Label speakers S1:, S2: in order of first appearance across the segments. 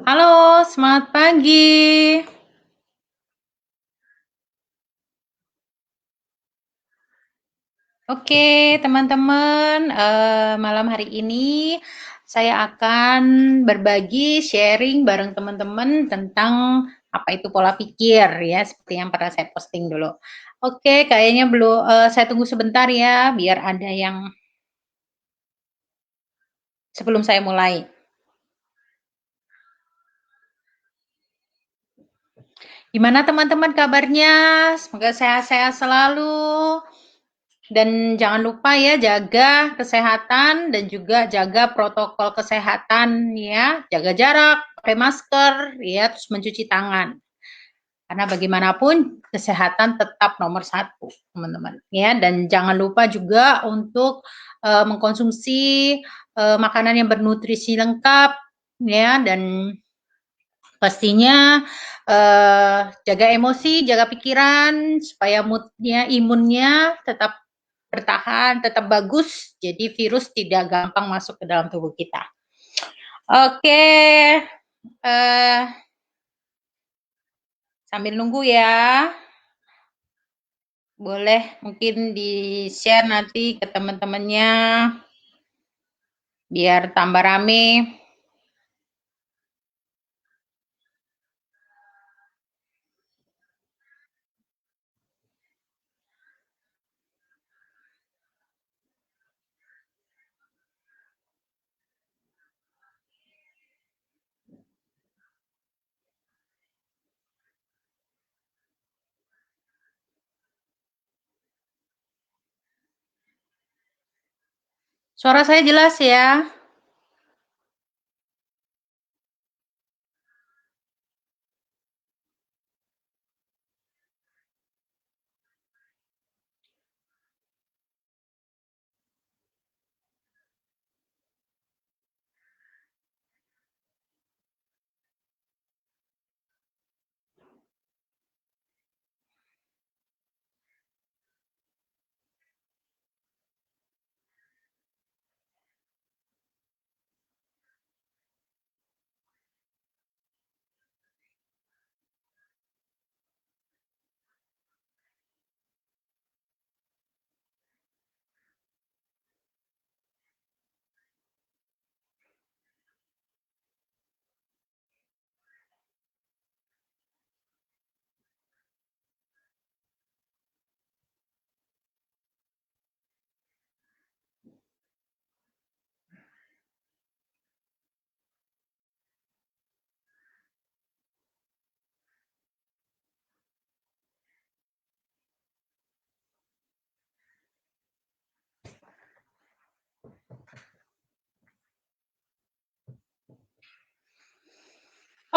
S1: Halo, selamat pagi. Oke, teman-teman, malam hari ini saya akan berbagi sharing bareng teman-teman tentang apa itu pola pikir ya, seperti yang pernah saya posting dulu. Oke, kayaknya belum, saya tunggu sebentar ya, biar ada yang sebelum saya mulai. Gimana teman-teman kabarnya? Semoga sehat-sehat selalu. Dan jangan lupa ya jaga kesehatan dan juga jaga protokol kesehatan ya, jaga jarak, pakai masker ya, terus mencuci tangan. Karena bagaimanapun kesehatan tetap nomor satu, teman-teman ya. Dan jangan lupa juga untuk mengkonsumsi makanan yang bernutrisi lengkap ya, dan pastinya jaga emosi, jaga pikiran supaya moodnya, imunnya tetap bertahan, tetap bagus, jadi virus tidak gampang masuk ke dalam tubuh kita. Oke, eh, sambil nunggu ya, boleh mungkin di-share nanti ke teman-temannya, biar tambah rame. Suara saya jelas ya?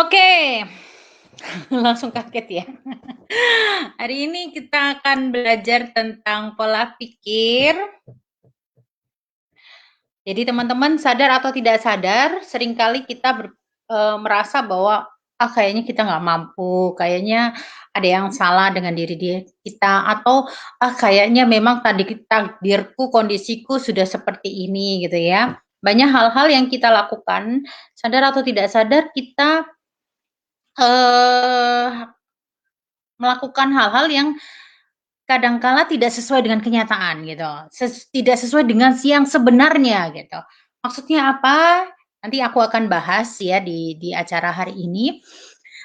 S1: Oke, langsung kaget ya. Hari ini kita akan belajar tentang pola pikir. Jadi teman-teman sadar atau tidak sadar, seringkali kita merasa bahwa kayaknya kita nggak mampu, kayaknya ada yang salah dengan diri kita, atau kayaknya memang tadi takdirku, kondisiku sudah seperti ini gitu ya. Banyak hal-hal yang kita lakukan, sadar atau tidak sadar kita eh, melakukan hal-hal yang kadangkala tidak sesuai dengan kenyataan gitu, tidak sesuai dengan yang sebenarnya gitu. Maksudnya apa? Nanti aku akan bahas ya di acara hari ini.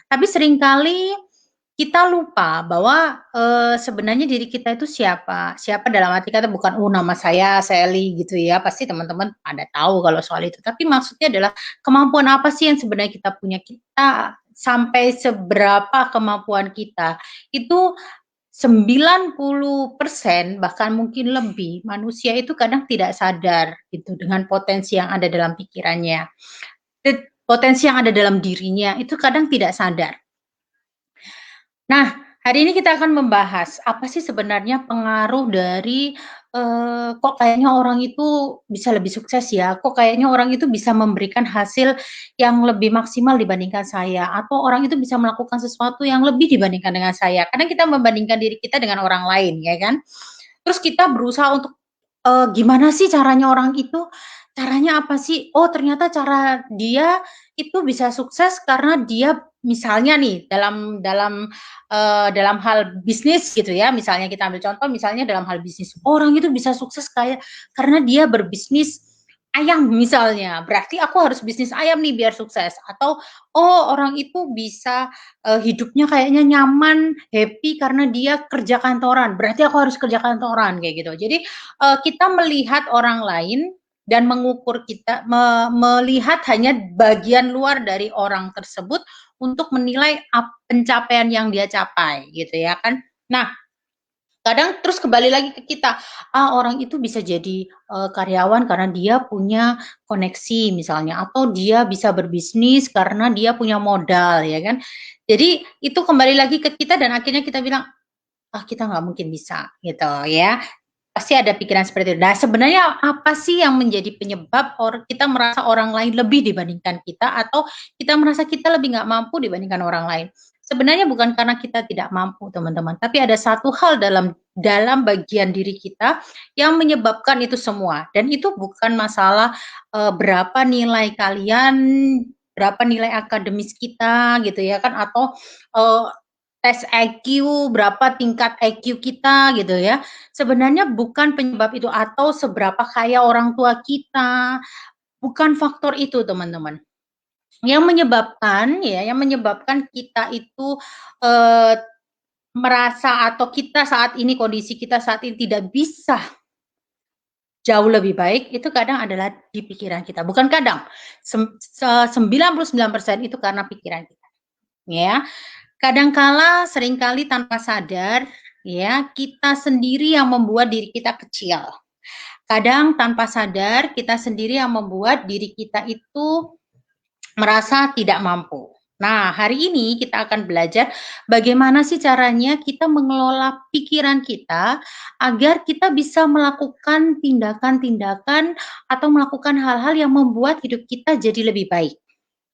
S1: Tapi seringkali kita lupa bahwa sebenarnya diri kita itu siapa? Siapa dalam arti kata bukan nama saya Sally gitu ya. Pasti teman-teman ada tahu kalau soal itu. Tapi maksudnya adalah kemampuan apa sih yang sebenarnya kita punya, kita sampai seberapa kemampuan kita. Itu 90% bahkan mungkin lebih, manusia itu kadang tidak sadar gitu dengan potensi yang ada dalam pikirannya. Potensi yang ada dalam dirinya itu kadang tidak sadar. Nah, hari ini kita akan membahas apa sih sebenarnya pengaruh dari kok kayaknya orang itu bisa lebih sukses ya, kok kayaknya orang itu bisa memberikan hasil yang lebih maksimal dibandingkan saya, atau orang itu bisa melakukan sesuatu yang lebih dibandingkan dengan saya. Kadang kita membandingkan diri kita dengan orang lain, ya kan? Terus kita berusaha untuk gimana sih caranya orang itu? caranya apa sih? Oh, ternyata cara dia itu bisa sukses karena dia misalnya nih dalam hal bisnis gitu ya. Misalnya kita ambil contoh misalnya dalam hal bisnis. Orang itu bisa sukses kayak karena dia berbisnis ayam misalnya. Berarti aku harus bisnis ayam nih biar sukses. Atau oh, orang itu bisa hidupnya kayaknya nyaman, happy karena dia kerja kantoran. Berarti aku harus kerja kantoran kayak gitu. Jadi kita melihat orang lain dan mengukur kita melihat hanya bagian luar dari orang tersebut untuk menilai pencapaian yang dia capai gitu ya kan. Nah, kadang terus kembali lagi ke kita, orang itu bisa jadi karyawan karena dia punya koneksi misalnya, atau dia bisa berbisnis karena dia punya modal ya kan. Jadi itu kembali lagi ke kita dan akhirnya kita bilang, kita nggak mungkin bisa gitu ya. Pasti ada pikiran seperti itu. Nah, sebenarnya apa sih yang menjadi penyebab kita merasa orang lain lebih dibandingkan kita, atau kita merasa kita lebih nggak mampu dibandingkan orang lain? Sebenarnya bukan karena kita tidak mampu, teman-teman, tapi ada satu hal dalam bagian diri kita yang menyebabkan itu semua. Dan itu bukan masalah berapa nilai kalian, berapa nilai akademis kita gitu ya kan, atau tes IQ, berapa tingkat IQ kita gitu ya. Sebenarnya bukan penyebab itu, atau seberapa kaya orang tua kita, bukan faktor itu teman-teman. Yang menyebabkan kita itu merasa, atau kita saat ini, kondisi kita saat ini tidak bisa jauh lebih baik, itu kadang adalah di pikiran kita. Bukan kadang, 99% itu karena pikiran kita. Ya, kadangkala seringkali tanpa sadar ya, kita sendiri yang membuat diri kita kecil. Kadang tanpa sadar kita sendiri yang membuat diri kita itu merasa tidak mampu. Nah, hari ini kita akan belajar bagaimana sih caranya kita mengelola pikiran kita agar kita bisa melakukan tindakan-tindakan atau melakukan hal-hal yang membuat hidup kita jadi lebih baik.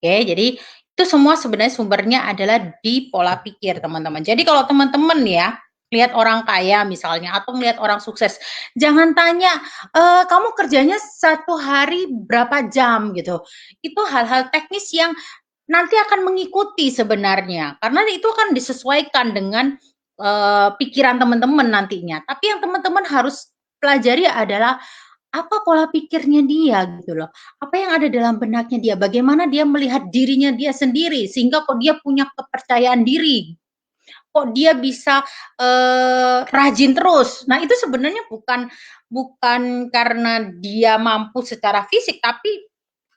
S1: Oke, jadi itu semua sebenarnya sumbernya adalah di pola pikir, teman-teman. Jadi kalau teman-teman ya, lihat orang kaya misalnya, atau melihat orang sukses, jangan tanya, kamu kerjanya satu hari berapa jam gitu. Itu hal-hal teknis yang nanti akan mengikuti sebenarnya, karena itu akan disesuaikan dengan pikiran teman-teman nantinya. Tapi yang teman-teman harus pelajari adalah apa pola pikirnya dia gitu loh. Apa yang ada dalam benaknya dia, bagaimana dia melihat dirinya dia sendiri, sehingga kok dia punya kepercayaan diri, kok dia bisa rajin terus. Nah, itu sebenarnya bukan karena dia mampu secara fisik, tapi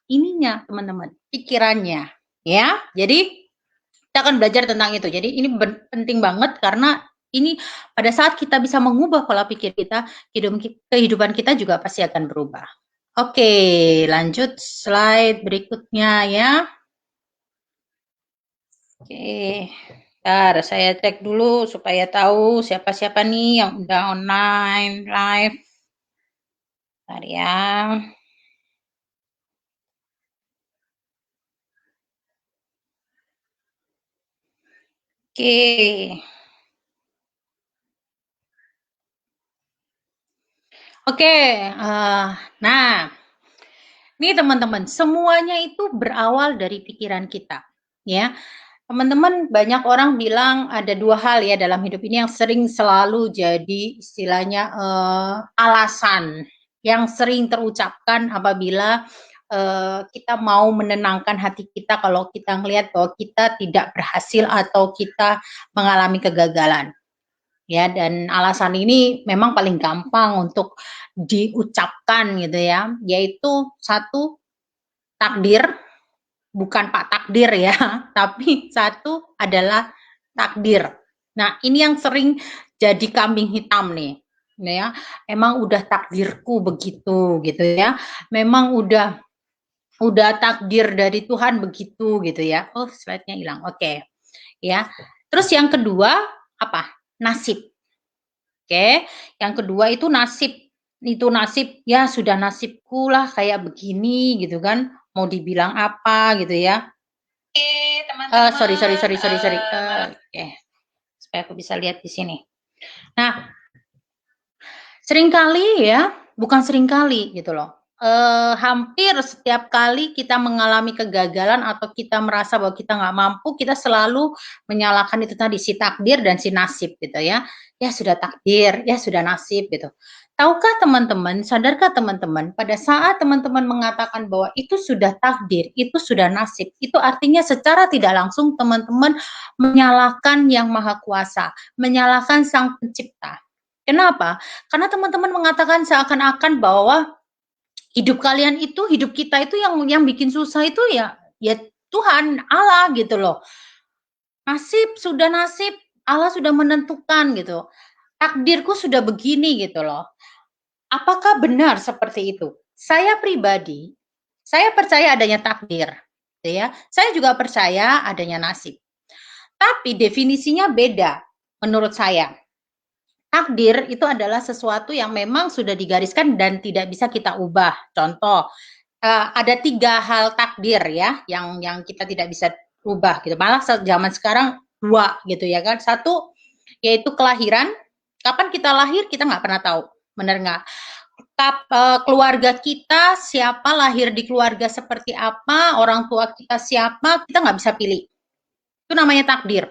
S1: ininya teman-teman, pikirannya ya. Jadi kita akan belajar tentang itu. Jadi ini penting banget karena ini pada saat kita bisa mengubah pola pikir kita, kehidupan kita juga pasti akan berubah. Oke, lanjut slide berikutnya ya. Oke, ntar saya cek dulu supaya tahu siapa-siapa nih yang udah online live. Ntar ya. Oke. Oke, nah, nih teman-teman, semuanya itu berawal dari pikiran kita, ya. Teman-teman, banyak orang bilang ada dua hal ya dalam hidup ini yang sering selalu jadi istilahnya alasan yang sering terucapkan apabila kita mau menenangkan hati kita kalau kita melihat bahwa kita tidak berhasil atau kita mengalami kegagalan. Ya, dan alasan ini memang paling gampang untuk diucapkan gitu ya, yaitu satu, takdir, bukan Pak Takdir ya, tapi satu adalah takdir. Nah, ini yang sering jadi kambing hitam nih, ya. Emang udah takdirku begitu gitu ya. Memang udah takdir dari Tuhan begitu gitu ya. Oh, slide-nya hilang. Oke. Ya. Terus yang kedua apa? Nasib. Oke. Yang kedua itu nasib. Itu nasib, ya sudah nasibku lah kayak begini gitu kan. Mau dibilang apa gitu ya. Teman-teman. Sorry. Oke. Supaya aku bisa lihat di sini. Nah, seringkali ya, bukan seringkali gitu loh. hampir setiap kali kita mengalami kegagalan atau kita merasa bahwa kita nggak mampu, kita selalu menyalahkan itu tadi, si takdir dan si nasib gitu ya. Ya sudah takdir, ya sudah nasib gitu. Tahukah teman-teman, sadarkah teman-teman, pada saat teman-teman mengatakan bahwa itu sudah takdir, itu sudah nasib, itu artinya secara tidak langsung teman-teman menyalahkan Yang Maha Kuasa, menyalahkan Sang Pencipta. Kenapa? Karena teman-teman mengatakan seakan-akan bahwa hidup kalian itu, hidup kita itu yang bikin susah itu ya Tuhan, Allah gitu loh. Nasib, Allah sudah menentukan gitu. Takdirku sudah begini gitu loh. Apakah benar seperti itu? Saya pribadi, saya percaya adanya takdir, gitu ya. Saya juga percaya adanya nasib. Tapi definisinya beda menurut saya. Takdir itu adalah sesuatu yang memang sudah digariskan dan tidak bisa kita ubah. Contoh, ada 3 hal takdir ya yang kita tidak bisa ubah gitu. Malah zaman sekarang 2 gitu ya kan. 1 yaitu kelahiran. Kapan kita lahir kita nggak pernah tahu, benar nggak? Keluarga kita siapa, lahir di keluarga seperti apa, orang tua kita siapa, kita nggak bisa pilih. Itu namanya takdir.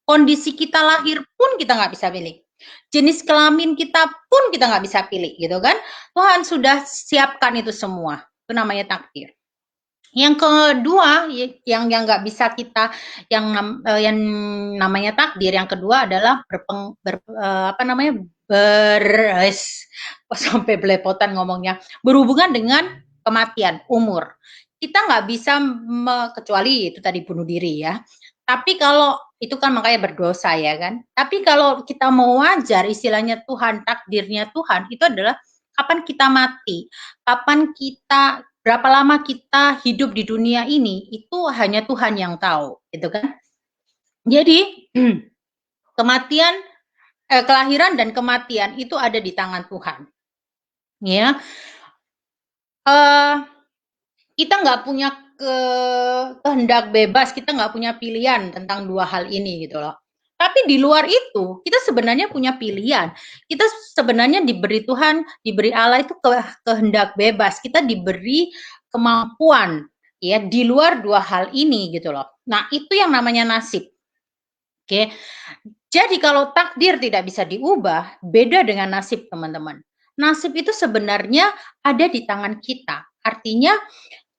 S1: Kondisi kita lahir pun kita nggak bisa pilih. Jenis kelamin kita pun kita nggak bisa pilih gitu kan. Tuhan sudah siapkan itu semua. Itu namanya takdir. Yang kedua yang nggak bisa kita yang namanya takdir, yang kedua adalah sampai belepotan ngomongnya, berhubungan dengan kematian, umur. Kita nggak bisa kecuali itu tadi bunuh diri ya. Tapi kalau itu kan makanya berdosa ya kan. Tapi kalau kita mau wajar, istilahnya Tuhan, takdirnya Tuhan itu adalah kapan kita mati, kapan kita, berapa lama kita hidup di dunia ini, itu hanya Tuhan yang tahu, gitu kan. Jadi kematian, kelahiran dan kematian itu ada di tangan Tuhan. Ya, kita nggak punya kehendak bebas, kita nggak punya pilihan tentang 2 hal ini gitu loh. Tapi di luar itu, kita sebenarnya punya pilihan. Kita sebenarnya diberi Tuhan, diberi Allah itu kehendak bebas. Kita diberi kemampuan ya di luar 2 hal ini gitu loh. Nah, itu yang namanya nasib. Oke. Jadi kalau takdir tidak bisa diubah, beda dengan nasib, teman-teman. Nasib itu sebenarnya ada di tangan kita. Artinya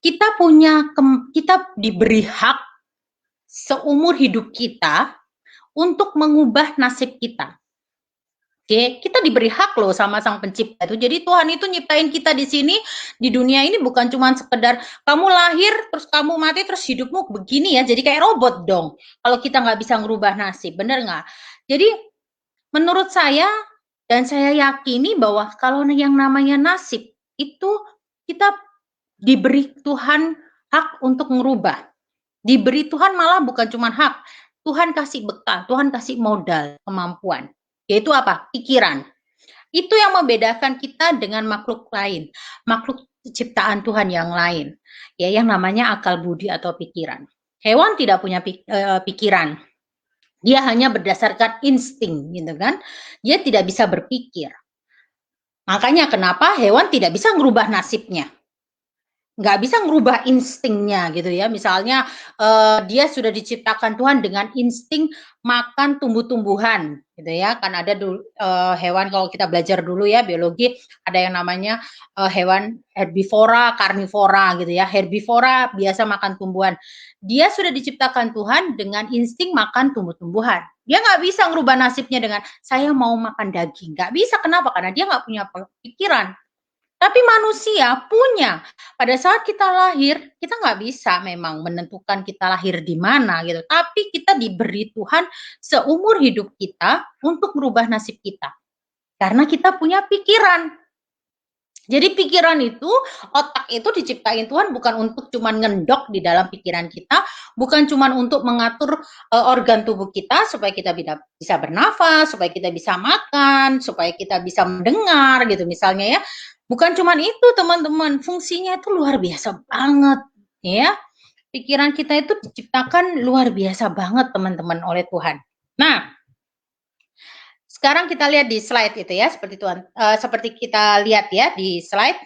S1: kita diberi hak seumur hidup kita untuk mengubah nasib kita. Oke, kita diberi hak loh sama Sang Pencipta itu. Jadi Tuhan itu nyiptain kita di sini, di dunia ini bukan cuma sekedar kamu lahir, terus kamu mati, terus hidupmu begini ya. Jadi kayak robot dong. Kalau kita nggak bisa ngerubah nasib, bener nggak? Jadi menurut saya, dan saya yakini bahwa kalau yang namanya nasib, itu kita diberi Tuhan hak untuk ngerubah. Diberi Tuhan malah bukan cuma hak, Tuhan kasih bekal, Tuhan kasih modal, kemampuan. Yaitu apa? Pikiran. Itu yang membedakan kita dengan makhluk lain, makhluk ciptaan Tuhan yang lain, ya yang namanya akal budi atau pikiran. Hewan tidak punya pikiran. Dia hanya berdasarkan insting, gitu kan? Dia tidak bisa berpikir. Makanya kenapa hewan tidak bisa merubah nasibnya? Nggak bisa ngerubah instingnya gitu ya. Misalnya dia sudah diciptakan Tuhan dengan insting makan tumbuh-tumbuhan gitu ya. Kan ada hewan, kalau kita belajar dulu ya biologi, ada yang namanya hewan herbivora, karnivora gitu ya. Herbivora biasa makan tumbuhan. Dia sudah diciptakan Tuhan dengan insting makan tumbuh-tumbuhan. Dia nggak bisa ngerubah nasibnya dengan saya mau makan daging. Nggak bisa, kenapa? Karena dia nggak punya pikiran. Tapi manusia punya. Pada saat kita lahir, kita nggak bisa memang menentukan kita lahir di mana gitu. Tapi kita diberi Tuhan seumur hidup kita untuk merubah nasib kita. Karena kita punya pikiran. Jadi pikiran itu, otak itu diciptain Tuhan bukan untuk cuma ngendok di dalam pikiran kita, bukan cuma untuk mengatur organ tubuh kita supaya kita bisa bernafas, supaya kita bisa makan, supaya kita bisa mendengar gitu misalnya ya. Bukan cuma itu teman-teman, fungsinya itu luar biasa banget ya. Pikiran kita itu diciptakan luar biasa banget teman-teman oleh Tuhan. Nah, sekarang kita lihat di slide itu ya, seperti kita lihat ya di slide.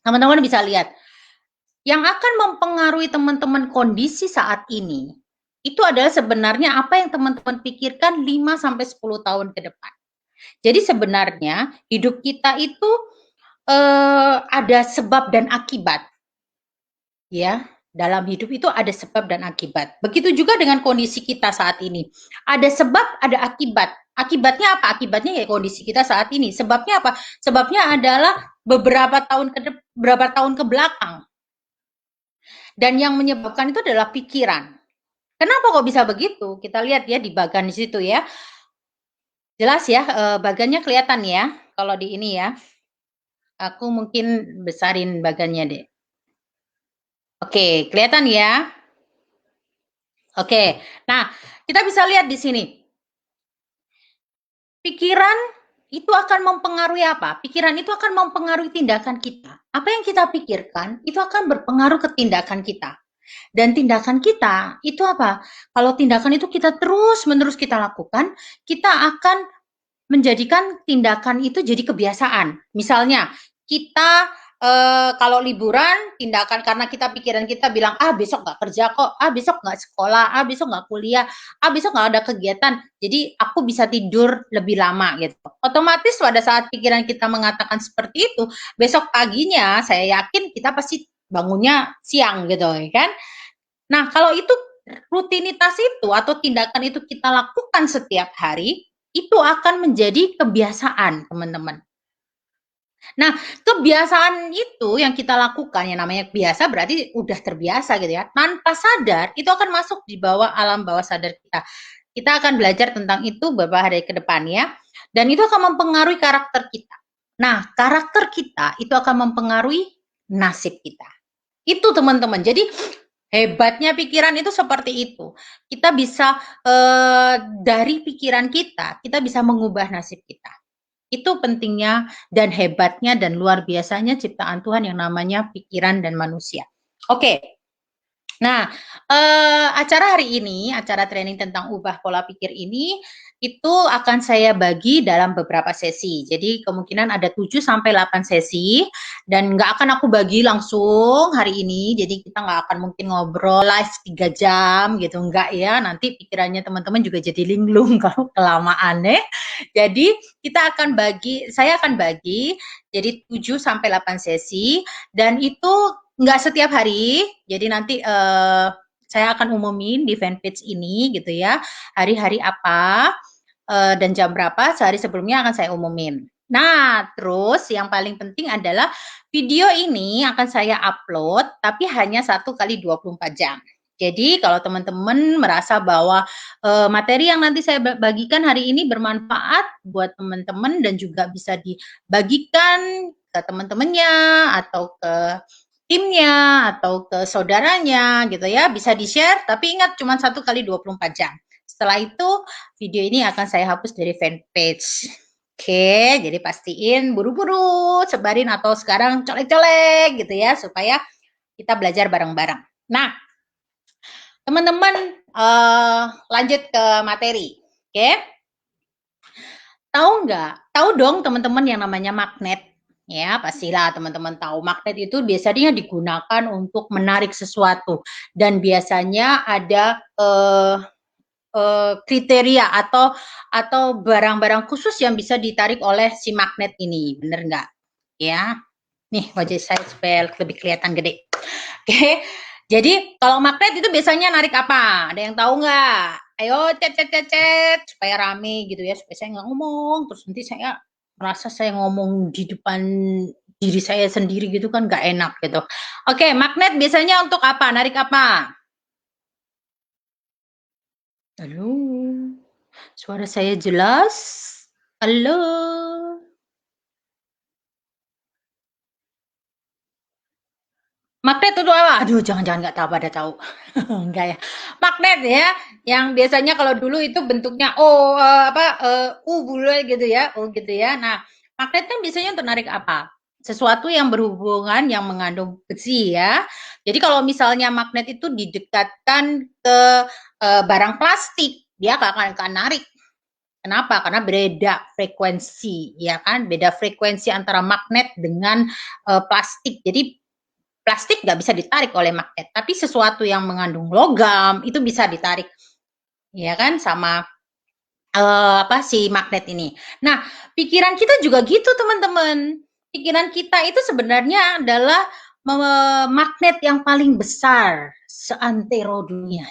S1: Teman-teman bisa lihat, yang akan mempengaruhi teman-teman kondisi saat ini, itu adalah sebenarnya apa yang teman-teman pikirkan 5-10 tahun ke depan. Jadi sebenarnya hidup kita itu ada sebab dan akibat. Ya, dalam hidup itu ada sebab dan akibat. Begitu juga dengan kondisi kita saat ini. Ada sebab, ada akibat. Akibatnya apa? Akibatnya ya kondisi kita saat ini. Sebabnya apa? Sebabnya adalah beberapa tahun ke belakang. Dan yang menyebabkan itu adalah pikiran. Kenapa kok bisa begitu? Kita lihat ya di bagan di situ ya. Jelas ya, bagannya kelihatan ya. Kalau di ini ya. Aku mungkin besarin bagannya deh. Oke, kelihatan ya. Oke, nah kita bisa lihat di sini. Pikiran itu akan mempengaruhi apa? Pikiran itu akan mempengaruhi tindakan kita. Apa yang kita pikirkan itu akan berpengaruh ke tindakan kita. Dan tindakan kita itu apa? Kalau tindakan itu kita terus-menerus kita lakukan, kita akan menjadikan tindakan itu jadi kebiasaan. Misalnya, kita kalau liburan, tindakan karena pikiran kita bilang, besok nggak kerja kok, besok nggak sekolah, besok nggak kuliah, besok nggak ada kegiatan, jadi aku bisa tidur lebih lama gitu. Otomatis pada saat pikiran kita mengatakan seperti itu, besok paginya saya yakin kita pasti bangunnya siang gitu kan. Nah, kalau itu rutinitas itu atau tindakan itu kita lakukan setiap hari, itu akan menjadi kebiasaan, teman-teman. Nah, kebiasaan itu yang kita lakukan, yang namanya biasa berarti udah terbiasa gitu ya. Tanpa sadar, itu akan masuk di bawah alam bawah sadar kita. Kita akan belajar tentang itu beberapa hari ke depan ya. Dan itu akan mempengaruhi karakter kita. Nah, karakter kita itu akan mempengaruhi nasib kita. Itu teman-teman. Jadi hebatnya pikiran itu seperti itu. Kita bisa dari pikiran kita bisa mengubah nasib kita. Itu pentingnya dan hebatnya dan luar biasanya ciptaan Tuhan yang namanya pikiran dan manusia. Oke. Nah, acara hari ini, acara training tentang ubah pola pikir ini, itu akan saya bagi dalam beberapa sesi. Jadi kemungkinan ada 7-8 sesi, dan nggak akan aku bagi langsung hari ini, jadi kita nggak akan mungkin ngobrol live 3 jam gitu, nggak ya, nanti pikirannya teman-teman juga jadi linglung kalau kelamaan ya. Jadi saya akan bagi jadi 7-8 sesi, dan itu nggak setiap hari, jadi nanti saya akan umumin di fanpage ini gitu ya, hari-hari apa dan jam berapa, sehari sebelumnya akan saya umumin. Nah, terus yang paling penting adalah video ini akan saya upload, tapi hanya 1 kali 24 jam. Jadi kalau teman-teman merasa bahwa materi yang nanti saya bagikan hari ini bermanfaat buat teman-teman dan juga bisa dibagikan ke teman-temannya atau ke timnya atau ke saudaranya gitu ya, bisa di-share, tapi ingat cuma 1 kali 24 jam. Setelah itu video ini akan saya hapus dari fanpage. Oke, jadi pastiin buru-buru sebarin atau sekarang colek-colek gitu ya, supaya kita belajar bareng-bareng. Nah, teman-teman lanjut ke materi. Oke. Tahu dong teman-teman yang namanya magnet. Ya, pastilah teman-teman tahu magnet itu biasanya digunakan untuk menarik sesuatu dan biasanya ada kriteria atau barang-barang khusus yang bisa ditarik oleh si magnet ini, bener nggak? Ya, nih wajah saya supaya lebih kelihatan gede. Oke, jadi kalau magnet itu biasanya narik apa? Ada yang tahu nggak? Ayo cet supaya rame gitu ya, supaya saya nggak ngomong terus nanti saya merasa saya ngomong di depan diri saya sendiri gitu kan nggak enak gitu. Oke, magnet biasanya untuk apa? Narik apa? Halo, suara saya jelas? Halo. Magnet itu apa? Aduh, jangan-jangan nggak tahu pada tahu. Enggak ya. Magnet ya, yang biasanya kalau dulu itu bentuknya U bulat gitu ya, U gitu ya. Nah, magnet kan biasanya untuk narik apa? Sesuatu yang berhubungan yang mengandung besi ya. Jadi kalau misalnya magnet itu didekatkan ke barang plastik, dia akan narik. Kenapa? Karena beda frekuensi, ya kan? Beda frekuensi antara magnet dengan plastik. Jadi plastik nggak bisa ditarik oleh magnet, tapi sesuatu yang mengandung logam itu bisa ditarik, ya kan? Sama si magnet ini. Nah, pikiran kita juga gitu, teman-teman. Pikiran kita itu sebenarnya adalah magnet yang paling besar seantero dunia,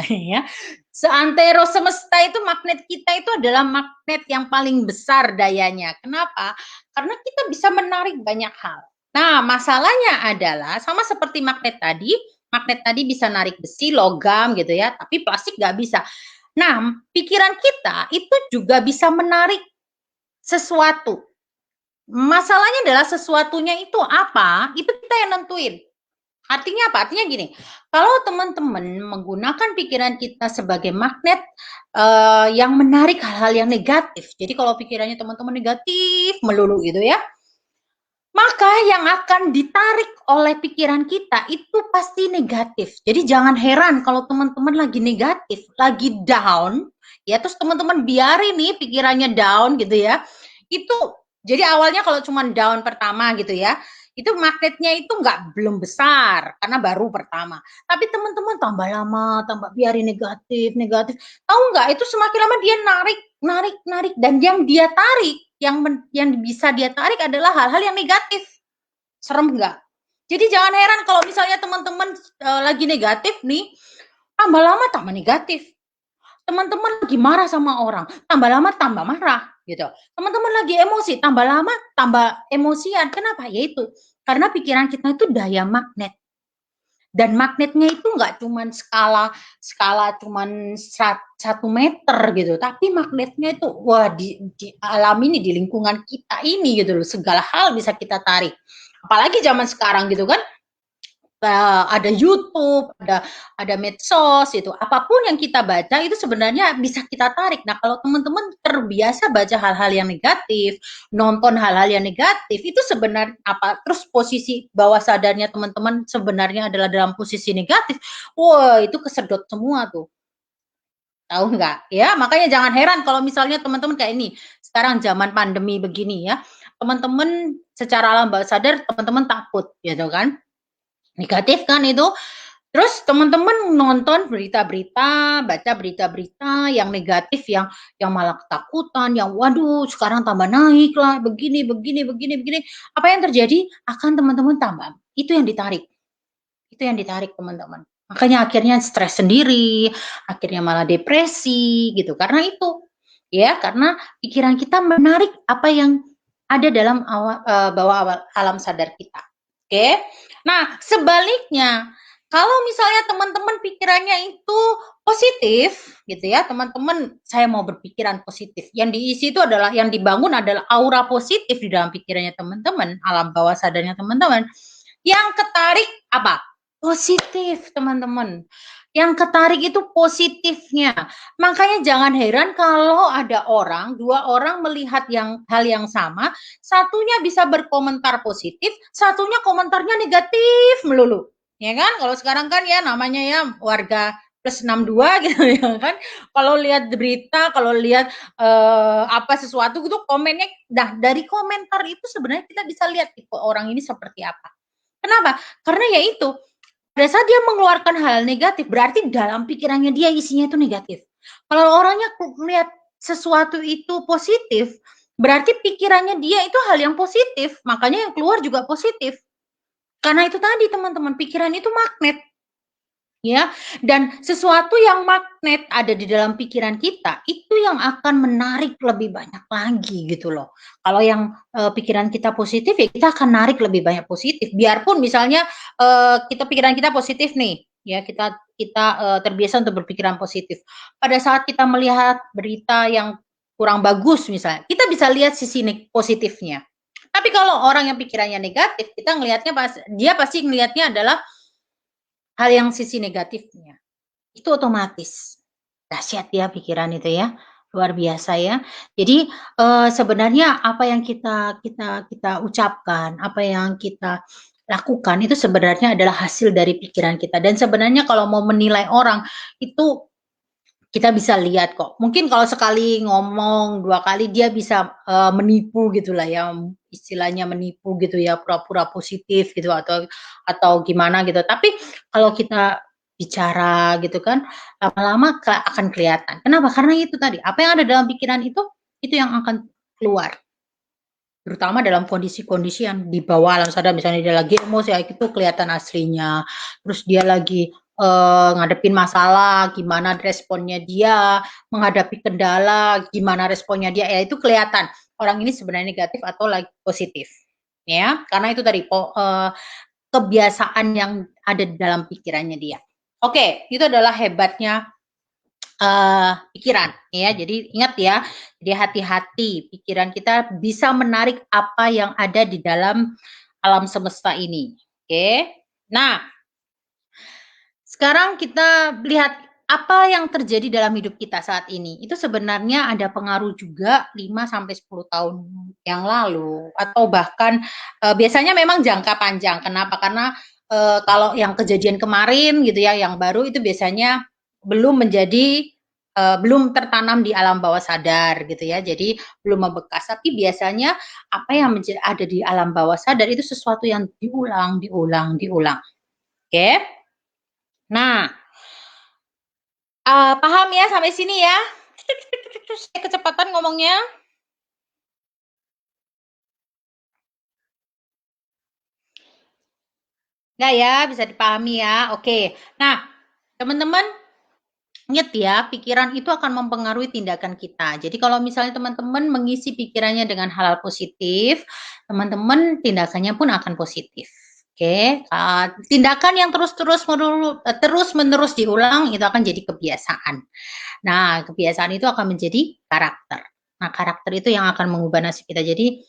S1: ya. Seantero semesta itu magnet kita itu adalah magnet yang paling besar dayanya. Kenapa? Karena kita bisa menarik banyak hal. Nah, masalahnya adalah sama seperti magnet tadi bisa narik besi, logam gitu ya, tapi plastik nggak bisa. Nah, pikiran kita itu juga bisa menarik sesuatu. Masalahnya adalah sesuatunya itu apa? Itu kita yang nentuin. Artinya apa? Artinya gini, kalau teman-teman menggunakan pikiran kita sebagai magnet yang menarik hal-hal yang negatif. Jadi kalau pikirannya teman-teman negatif melulu gitu ya, maka yang akan ditarik oleh pikiran kita itu pasti negatif. Jadi jangan heran kalau teman-teman lagi negatif, lagi down, ya terus teman-teman biarin nih pikirannya down gitu ya. Itu jadi awalnya kalau cuma down pertama gitu ya, itu magnetnya itu belum besar karena baru pertama. Tapi teman-teman tambah lama, tambah biarin negatif. Tahu nggak? Itu semakin lama dia narik dan yang dia tarik, yang bisa dia tarik adalah hal-hal yang negatif. Serem nggak? Jadi jangan heran kalau misalnya teman-teman lagi negatif nih, tambah lama tambah negatif. Teman-teman lagi marah sama orang, tambah lama tambah marah gitu. Teman-teman lagi emosi, tambah lama tambah emosian. Kenapa? Yaitu karena pikiran kita itu daya magnet. Dan magnetnya itu nggak cuma skala cuman 1 meter gitu, tapi magnetnya itu wah di alam ini, di lingkungan kita ini gitu loh, segala hal bisa kita tarik. Apalagi zaman sekarang gitu kan, ada YouTube, ada medsos itu. Apapun yang kita baca itu sebenarnya bisa kita tarik. Nah, kalau teman-teman terbiasa baca hal-hal yang negatif, nonton hal-hal yang negatif, itu sebenarnya terus posisi bawah sadarnya teman-teman sebenarnya adalah dalam posisi negatif. Wah, itu kesedot semua tuh. Tahu nggak? Ya, makanya jangan heran kalau misalnya teman-teman kayak ini. Sekarang zaman pandemi begini ya, teman-teman secara alam bawah sadar teman-teman takut gitu kan. Negatif kan itu. Terus teman-teman nonton berita-berita, baca berita-berita yang negatif, yang malah ketakutan, yang waduh sekarang tambah naik lah, begini. Apa yang terjadi? Akan teman-teman tambah. Itu yang ditarik. Itu yang ditarik teman-teman. Makanya akhirnya stres sendiri, akhirnya malah depresi gitu. Karena itu. Ya, karena pikiran kita menarik apa yang ada dalam bawah alam sadar kita. Oke. Nah, sebaliknya, kalau misalnya teman-teman pikirannya itu positif, gitu ya, teman-teman, saya mau berpikiran positif. Yang diisi itu adalah, yang dibangun adalah aura positif di dalam pikirannya teman-teman, alam bawah sadarnya teman-teman. Yang ketarik apa? Positif, teman-teman. Yang ketarik itu positifnya. Makanya jangan heran kalau ada dua orang melihat hal yang sama, satunya bisa berkomentar positif, satunya komentarnya negatif melulu. Ya kan? Kalau sekarang kan ya namanya ya warga plus 62 gitu ya kan. Kalau lihat berita, kalau lihat sesuatu itu komennya, dari komentar itu sebenarnya kita bisa lihat tipe orang ini seperti apa. Kenapa? Karena ya itu, pada saat dia mengeluarkan hal negatif, berarti dalam pikirannya dia isinya itu negatif. Kalau orangnya lihat sesuatu itu positif, berarti pikirannya dia itu hal yang positif, makanya yang keluar juga positif. Karena itu tadi teman-teman, pikiran itu magnet. Ya, dan sesuatu yang magnet ada di dalam pikiran kita, itu yang akan menarik lebih banyak lagi gitu loh. Kalau yang pikiran kita positif, ya kita akan narik lebih banyak positif. Biarpun misalnya pikiran kita positif nih, ya kita terbiasa untuk berpikiran positif. Pada saat kita melihat berita yang kurang bagus misalnya, kita bisa lihat sisi positifnya. Tapi kalau orang yang pikirannya negatif, kita ngelihatnya dia pasti ngelihatnya adalah hal yang sisi negatifnya. Itu otomatis. Dahsyat ya pikiran itu ya, luar biasa ya. Jadi sebenarnya apa yang kita ucapkan, apa yang kita lakukan itu sebenarnya adalah hasil dari pikiran kita. Dan sebenarnya kalau mau menilai orang itu kita bisa lihat kok. Mungkin kalau sekali ngomong, 2 kali dia bisa, menipu gitulah ya, istilahnya menipu gitu ya, pura-pura positif gitu atau gimana gitu. Tapi kalau kita bicara gitu kan, lama-lama akan kelihatan. Kenapa? Karena itu tadi, apa yang ada dalam pikiran itu yang akan keluar. Terutama dalam kondisi-kondisi yang di bawah alam sadar, misalnya dia lagi emosi, ya itu kelihatan aslinya. Terus dia lagi ngadepin masalah, gimana responnya dia, menghadapi kendala, gimana responnya dia, ya itu kelihatan orang ini sebenarnya negatif atau lagi positif. Ya, karena itu tadi kebiasaan yang ada di dalam pikirannya dia. Oke, itu adalah hebatnya pikiran ya. Jadi ingat ya, jadi hati-hati, pikiran kita bisa menarik apa yang ada di dalam alam semesta ini. Oke. Nah, sekarang kita lihat apa yang terjadi dalam hidup kita saat ini. Itu sebenarnya ada pengaruh juga 5 sampai 10 tahun yang lalu atau bahkan biasanya memang jangka panjang. Kenapa? Karena kalau yang kejadian kemarin gitu ya, yang baru itu biasanya belum menjadi belum tertanam di alam bawah sadar gitu ya. Jadi belum membekas. Tapi biasanya apa yang ada di alam bawah sadar itu sesuatu yang diulang, diulang, diulang. Oke? Nah, paham ya sampai sini ya? Saya kecepatan ngomongnya. Nggak ya, bisa dipahami ya. Oke. Nah, teman-teman, ingat ya, pikiran itu akan mempengaruhi tindakan kita. Jadi kalau misalnya teman-teman mengisi pikirannya dengan hal-hal positif, teman-teman tindakannya pun akan positif. Oke, tindakan yang terus-menerus diulang itu akan jadi kebiasaan. Nah, kebiasaan itu akan menjadi karakter. Nah, karakter itu yang akan mengubah nasib kita. Jadi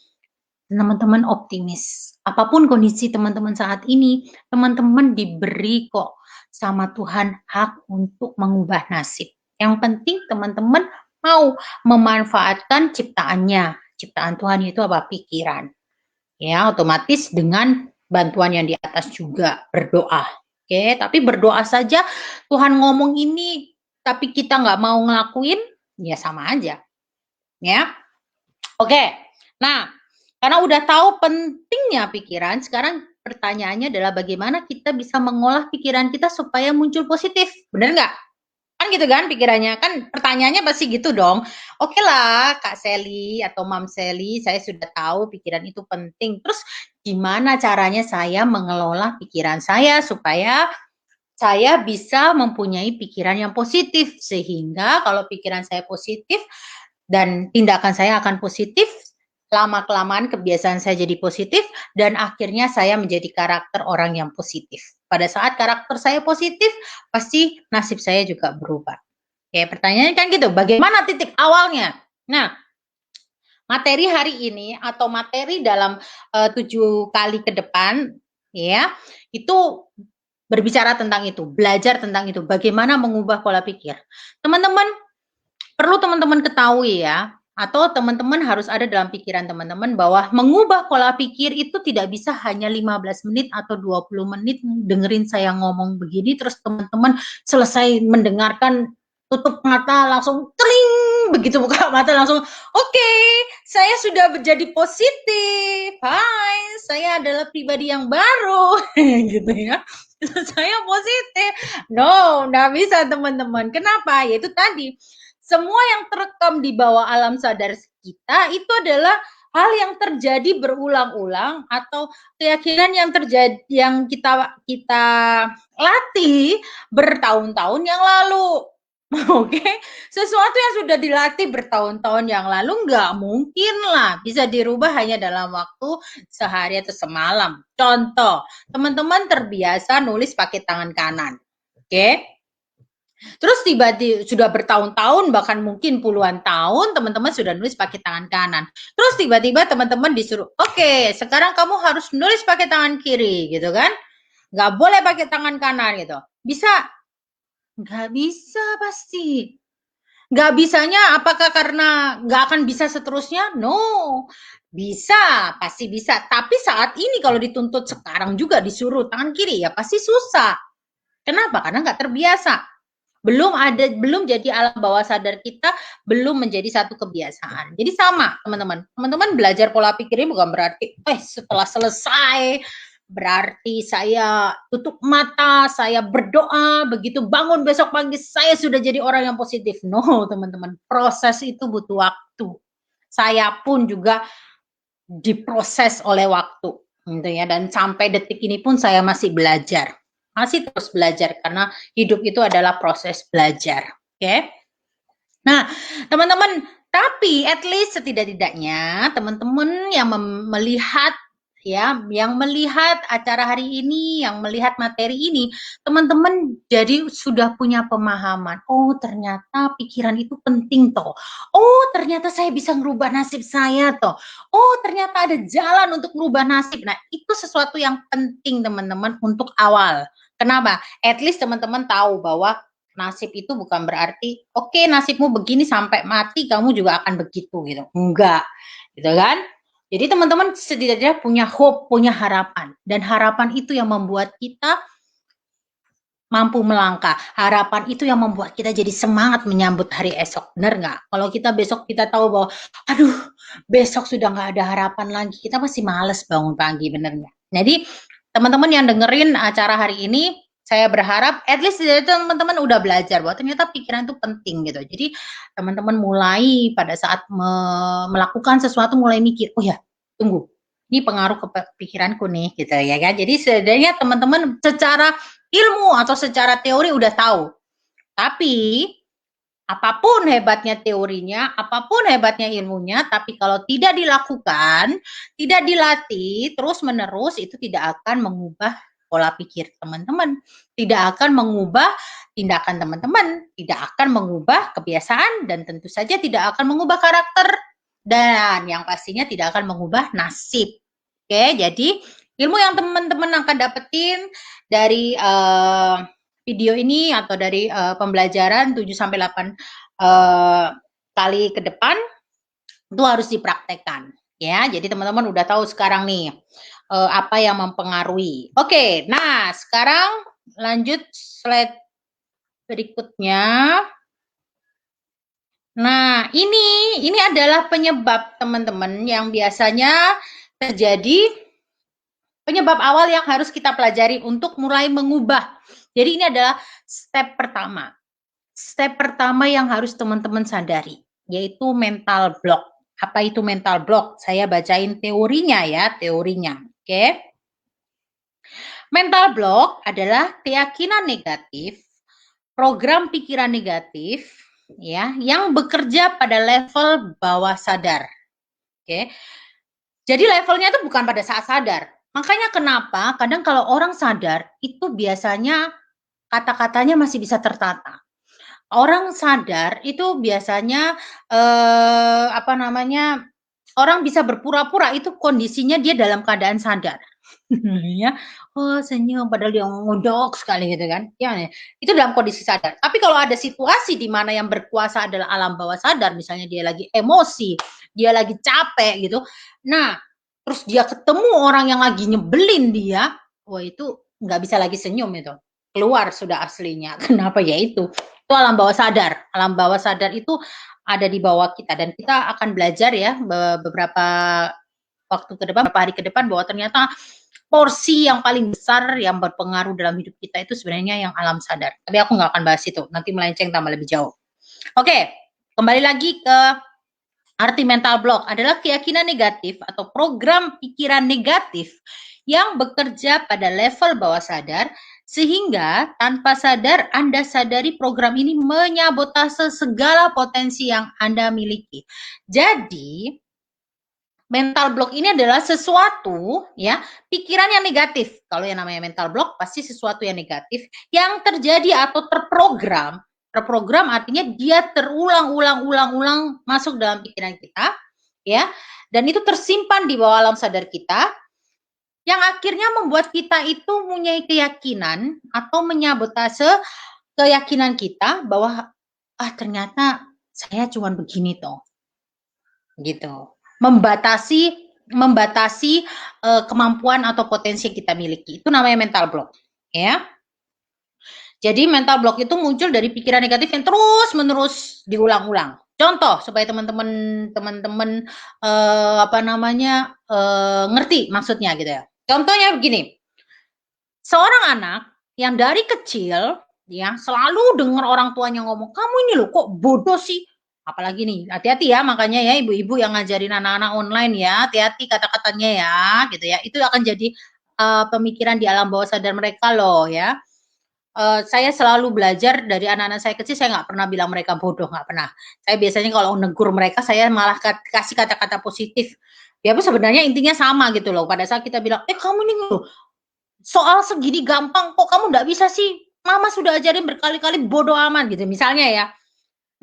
S1: teman-teman optimis. Apapun kondisi teman-teman saat ini, teman-teman diberi kok sama Tuhan hak untuk mengubah nasib. Yang penting teman-teman mau memanfaatkan ciptaannya. Ciptaan Tuhan itu apa? Pikiran. Ya, otomatis dengan bantuan yang di atas juga berdoa. Oke, tapi berdoa saja Tuhan ngomong ini tapi kita nggak mau ngelakuin, ya sama aja. Ya. Oke. Nah, karena udah tahu pentingnya pikiran, sekarang pertanyaannya adalah bagaimana kita bisa mengolah pikiran kita supaya muncul positif. Bener nggak? Kan gitu kan pikirannya, kan pertanyaannya pasti gitu dong. Oke lah Kak Sally atau Mam Sally, saya sudah tahu pikiran itu penting. Terus gimana caranya saya mengelola pikiran saya supaya saya bisa mempunyai pikiran yang positif. Sehingga kalau pikiran saya positif dan tindakan saya akan positif, lama-kelamaan kebiasaan saya jadi positif dan akhirnya saya menjadi karakter orang yang positif. Pada saat karakter saya positif, pasti nasib saya juga berubah. Oke, pertanyaannya kan gitu, bagaimana titik awalnya? Nah, materi hari ini atau materi dalam 7 kali ke depan, ya, itu berbicara tentang itu, belajar tentang itu, bagaimana mengubah pola pikir. Teman-teman, perlu teman-teman ketahui ya, atau teman-teman harus ada dalam pikiran teman-teman bahwa mengubah pola pikir itu tidak bisa hanya 15 menit atau 20 menit dengerin saya ngomong begini terus teman-teman selesai mendengarkan tutup mata langsung teling begitu buka mata langsung oke, saya sudah menjadi positif. Hai, saya adalah pribadi yang baru gitu ya. Saya positif. No, nggak bisa teman-teman. Kenapa? Yaitu tadi semua yang terekam di bawah alam sadar kita itu adalah hal yang terjadi berulang-ulang atau keyakinan yang terjadi yang kita latih bertahun-tahun yang lalu. Oke, sesuatu yang sudah dilatih bertahun-tahun yang lalu nggak mungkin lah bisa dirubah hanya dalam waktu sehari atau semalam. Contoh, teman-teman terbiasa nulis pakai tangan kanan. Oke, terus tiba-tiba sudah bertahun-tahun bahkan mungkin puluhan tahun teman-teman sudah nulis pakai tangan kanan. Terus tiba-tiba teman-teman disuruh, oke, sekarang kamu harus nulis pakai tangan kiri gitu kan? Nggak boleh pakai tangan kanan gitu. Bisa? Nggak bisa pasti. Nggak bisanya apakah karena nggak akan bisa seterusnya? No. Bisa, pasti bisa. Tapi saat ini kalau dituntut sekarang juga disuruh tangan kiri ya pasti susah. Kenapa? Karena nggak terbiasa. belum jadi alam bawah sadar kita, belum menjadi satu kebiasaan. Jadi sama, teman-teman. Teman-teman belajar pola pikir ini bukan berarti setelah selesai berarti saya tutup mata, saya berdoa, begitu bangun besok pagi saya sudah jadi orang yang positif. No, teman-teman. Proses itu butuh waktu. Saya pun juga diproses oleh waktu, gitu ya. Dan sampai detik ini pun saya masih belajar. Masih terus belajar karena hidup itu adalah proses belajar. Oke. Nah, teman-teman, tapi at least setidak-tidaknya teman-teman yang melihat ya, yang melihat acara hari ini, yang melihat materi ini, teman-teman jadi sudah punya pemahaman. Oh, ternyata pikiran itu penting toh. Oh, ternyata saya bisa merubah nasib saya toh. Oh, ternyata ada jalan untuk merubah nasib. Nah, itu sesuatu yang penting teman-teman untuk awal. Kenapa? At least teman-teman tahu bahwa nasib itu bukan berarti oke, nasibmu begini sampai mati kamu juga akan begitu gitu. Enggak. Gitu kan? Jadi teman-teman setidaknya punya hope, punya harapan. Dan harapan itu yang membuat kita mampu melangkah. Harapan itu yang membuat kita jadi semangat menyambut hari esok. Benar nggak? Kalau kita besok kita tahu bahwa, aduh, besok sudah nggak ada harapan lagi, kita masih males bangun pagi, benar nggak? Jadi teman-teman yang dengerin acara hari ini, saya berharap at least teman-teman udah belajar bahwa ternyata pikiran itu penting gitu. Jadi teman-teman mulai pada saat melakukan sesuatu mulai mikir, oh ya, tunggu, ini pengaruh ke pikiranku nih gitu ya kan. Jadi setidaknya teman-teman secara ilmu atau secara teori udah tahu. Tapi apapun hebatnya teorinya, apapun hebatnya ilmunya, tapi kalau tidak dilakukan, tidak dilatih terus-menerus, itu tidak akan mengubah pola pikir teman-teman, tidak akan mengubah tindakan teman-teman, tidak akan mengubah kebiasaan, dan tentu saja tidak akan mengubah karakter, dan yang pastinya tidak akan mengubah nasib. Oke, jadi ilmu yang teman-teman akan dapetin dari video ini atau dari pembelajaran 7-8 kali ke depan itu harus dipraktekkan ya. Jadi teman-teman udah tahu sekarang nih apa yang mempengaruhi. Oke, nah sekarang lanjut slide berikutnya. Nah, ini adalah penyebab teman-teman yang biasanya terjadi, penyebab awal yang harus kita pelajari untuk mulai mengubah. Jadi ini adalah step pertama. Step pertama yang harus teman-teman sadari, yaitu mental block. Apa itu mental block? Saya bacain teorinya ya, teorinya. Oke. Mental block adalah keyakinan negatif, program pikiran negatif, ya, yang bekerja pada level bawah sadar. Oke. Jadi levelnya itu bukan pada saat sadar. Makanya kenapa kadang kalau orang sadar itu biasanya kata-katanya masih bisa tertata. Orang sadar itu biasanya orang bisa berpura-pura itu kondisinya dia dalam keadaan sadar. Ya, oh senyum padahal dia ngondok sekali gitu kan. Ya, itu dalam kondisi sadar. Tapi kalau ada situasi di mana yang berkuasa adalah alam bawah sadar, misalnya dia lagi emosi, dia lagi capek gitu. Nah, terus dia ketemu orang yang lagi nyebelin dia, wah itu nggak bisa lagi senyum itu. Keluar sudah aslinya. Kenapa? Ya itu alam bawah sadar. Alam bawah sadar itu ada di bawah kita dan kita akan belajar ya beberapa waktu ke depan, beberapa hari ke depan bahwa ternyata porsi yang paling besar yang berpengaruh dalam hidup kita itu sebenarnya yang alam sadar. Tapi aku nggak akan bahas itu, nanti melenceng tambah lebih jauh. Oke, kembali lagi ke arti mental block adalah keyakinan negatif atau program pikiran negatif yang bekerja pada level bawah sadar sehingga tanpa sadar Anda sadari program ini menyabotase segala potensi yang Anda miliki. Jadi mental block ini adalah sesuatu ya, pikiran yang negatif. Kalau yang namanya mental block pasti sesuatu yang negatif yang terjadi atau terprogram. Terprogram artinya dia terulang-ulang masuk dalam pikiran kita ya. Dan itu tersimpan di bawah alam sadar kita yang akhirnya membuat kita itu mempunyai keyakinan atau menyabotase keyakinan kita bahwa ternyata saya cuma begini toh. Gitu. Membatasi kemampuan atau potensi yang kita miliki. Itu namanya mental block, ya. Jadi mental block itu muncul dari pikiran negatif yang terus-menerus diulang-ulang. Contoh supaya teman-teman ngerti maksudnya gitu ya. Contohnya begini, seorang anak yang dari kecil ya selalu dengar orang tuanya ngomong, kamu ini loh kok bodoh sih. Apalagi nih, hati-hati ya makanya ya ibu-ibu yang ngajarin anak-anak online ya, hati-hati kata-katanya ya gitu ya. Itu akan jadi pemikiran di alam bawah sadar mereka loh ya. Saya selalu belajar dari anak-anak saya kecil, saya nggak pernah bilang mereka bodoh, nggak pernah. Saya biasanya kalau negur mereka, saya malah kasih kata-kata positif. Ya, sebenarnya intinya sama gitu loh. Pada saat kita bilang, kamu ini soal segini gampang kok kamu nggak bisa sih? Mama sudah ajarin berkali-kali bodoh amat gitu. Misalnya ya.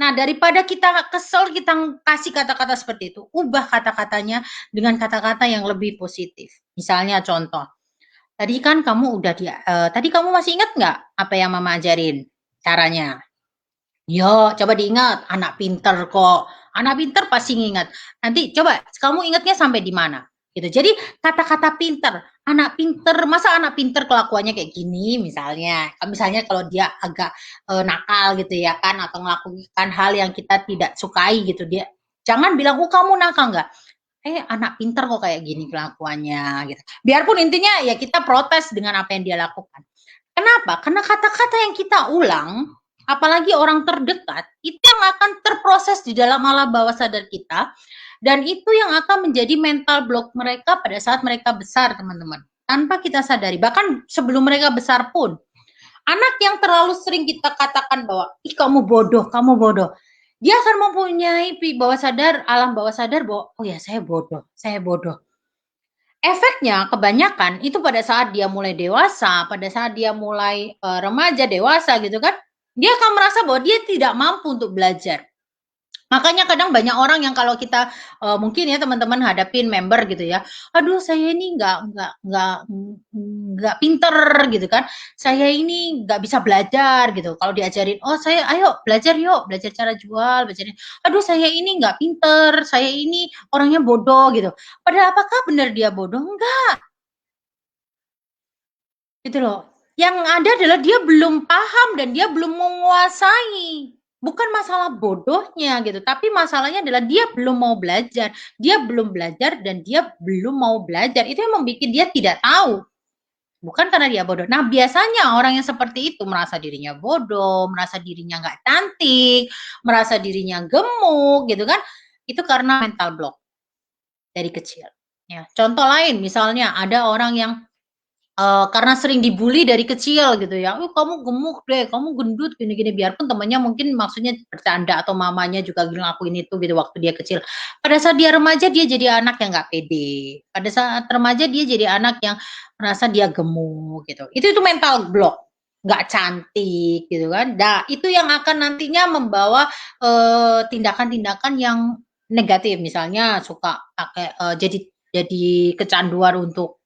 S1: Nah, daripada kita kesel, kita kasih kata-kata seperti itu. Ubah kata-katanya dengan kata-kata yang lebih positif. Misalnya contoh, tadi kan kamu udah tadi kamu masih ingat nggak apa yang mama ajarin caranya? Yo, coba diingat, anak pinter kok. Anak pinter pasti ngingat. Nanti coba kamu ingatnya sampai di mana? Gitu. Jadi kata-kata pinter, anak pinter, masa anak pinter kelakuannya kayak gini misalnya. Misalnya kalau dia agak nakal gitu ya kan atau melakukan hal yang kita tidak sukai gitu dia. Jangan bilang, "Oh, kamu nakal nggak?" Anak pinter kok kayak gini kelakuannya gitu. Biarpun intinya ya kita protes dengan apa yang dia lakukan. Kenapa? Karena kata-kata yang kita ulang, apalagi orang terdekat, itu yang akan terproses di dalam alam bawah sadar kita, dan itu yang akan menjadi mental block mereka pada saat mereka besar, teman-teman. Tanpa kita sadari, bahkan sebelum mereka besar pun. Anak yang terlalu sering kita katakan bahwa, ih kamu bodoh, dia akan mempunyai bawah sadar, alam bawah sadar bahwa, oh ya saya bodoh. Efeknya kebanyakan itu pada saat dia mulai dewasa, pada saat dia mulai remaja, dewasa gitu kan, dia akan merasa bahwa dia tidak mampu untuk belajar. Makanya kadang banyak orang yang kalau kita mungkin ya teman-teman hadapin member gitu ya, aduh saya ini nggak pinter gitu kan, saya ini nggak bisa belajar gitu. Kalau diajarin, oh saya ayo belajar yuk, belajar cara jual, belajarin. Aduh saya ini nggak pinter, saya ini orangnya bodoh gitu. Padahal apakah benar dia bodoh? Enggak, gitu loh. Yang ada adalah dia belum paham dan dia belum menguasai. Bukan masalah bodohnya gitu, tapi masalahnya adalah dia belum mau belajar. Dia belum belajar dan dia belum mau belajar. Itu yang membuat dia tidak tahu. Bukan karena dia bodoh. Nah, biasanya orang yang seperti itu merasa dirinya bodoh, merasa dirinya nggak cantik, merasa dirinya gemuk gitu kan. Itu karena mental block dari kecil. Ya, contoh lain misalnya ada orang yang karena sering dibully dari kecil gitu ya, kamu gemuk deh, kamu gendut gini-gini." Biarpun temannya mungkin maksudnya bercanda atau mamanya juga ngelakuin itu gitu waktu dia kecil. Pada saat dia remaja dia jadi anak yang nggak pede. Pada saat remaja dia jadi anak yang merasa dia gemuk gitu. Itu mental block, nggak cantik gitu kan. Nah, itu yang akan nantinya membawa tindakan-tindakan yang negatif. Misalnya suka pakai jadi kecanduan untuk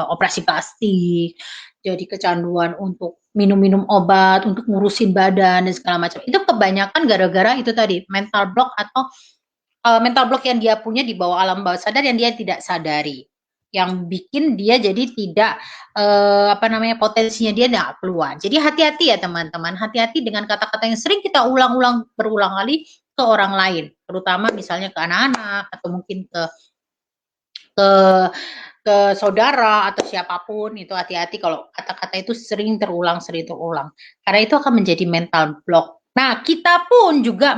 S1: operasi plastik, jadi kecanduan untuk minum-minum obat, untuk ngurusin badan dan segala macam. Itu kebanyakan gara-gara itu tadi, mental block atau mental block yang dia punya di bawah alam bawah sadar yang dia tidak sadari. Yang bikin dia jadi tidak potensinya dia tidak keluar. Jadi hati-hati ya teman-teman, hati-hati dengan kata-kata yang sering kita ulang-ulang berulang kali ke orang lain, terutama misalnya ke anak-anak atau mungkin ke ke saudara atau siapapun. Itu hati-hati kalau kata-kata itu sering terulang. Karena itu akan menjadi mental block. Nah, kita pun juga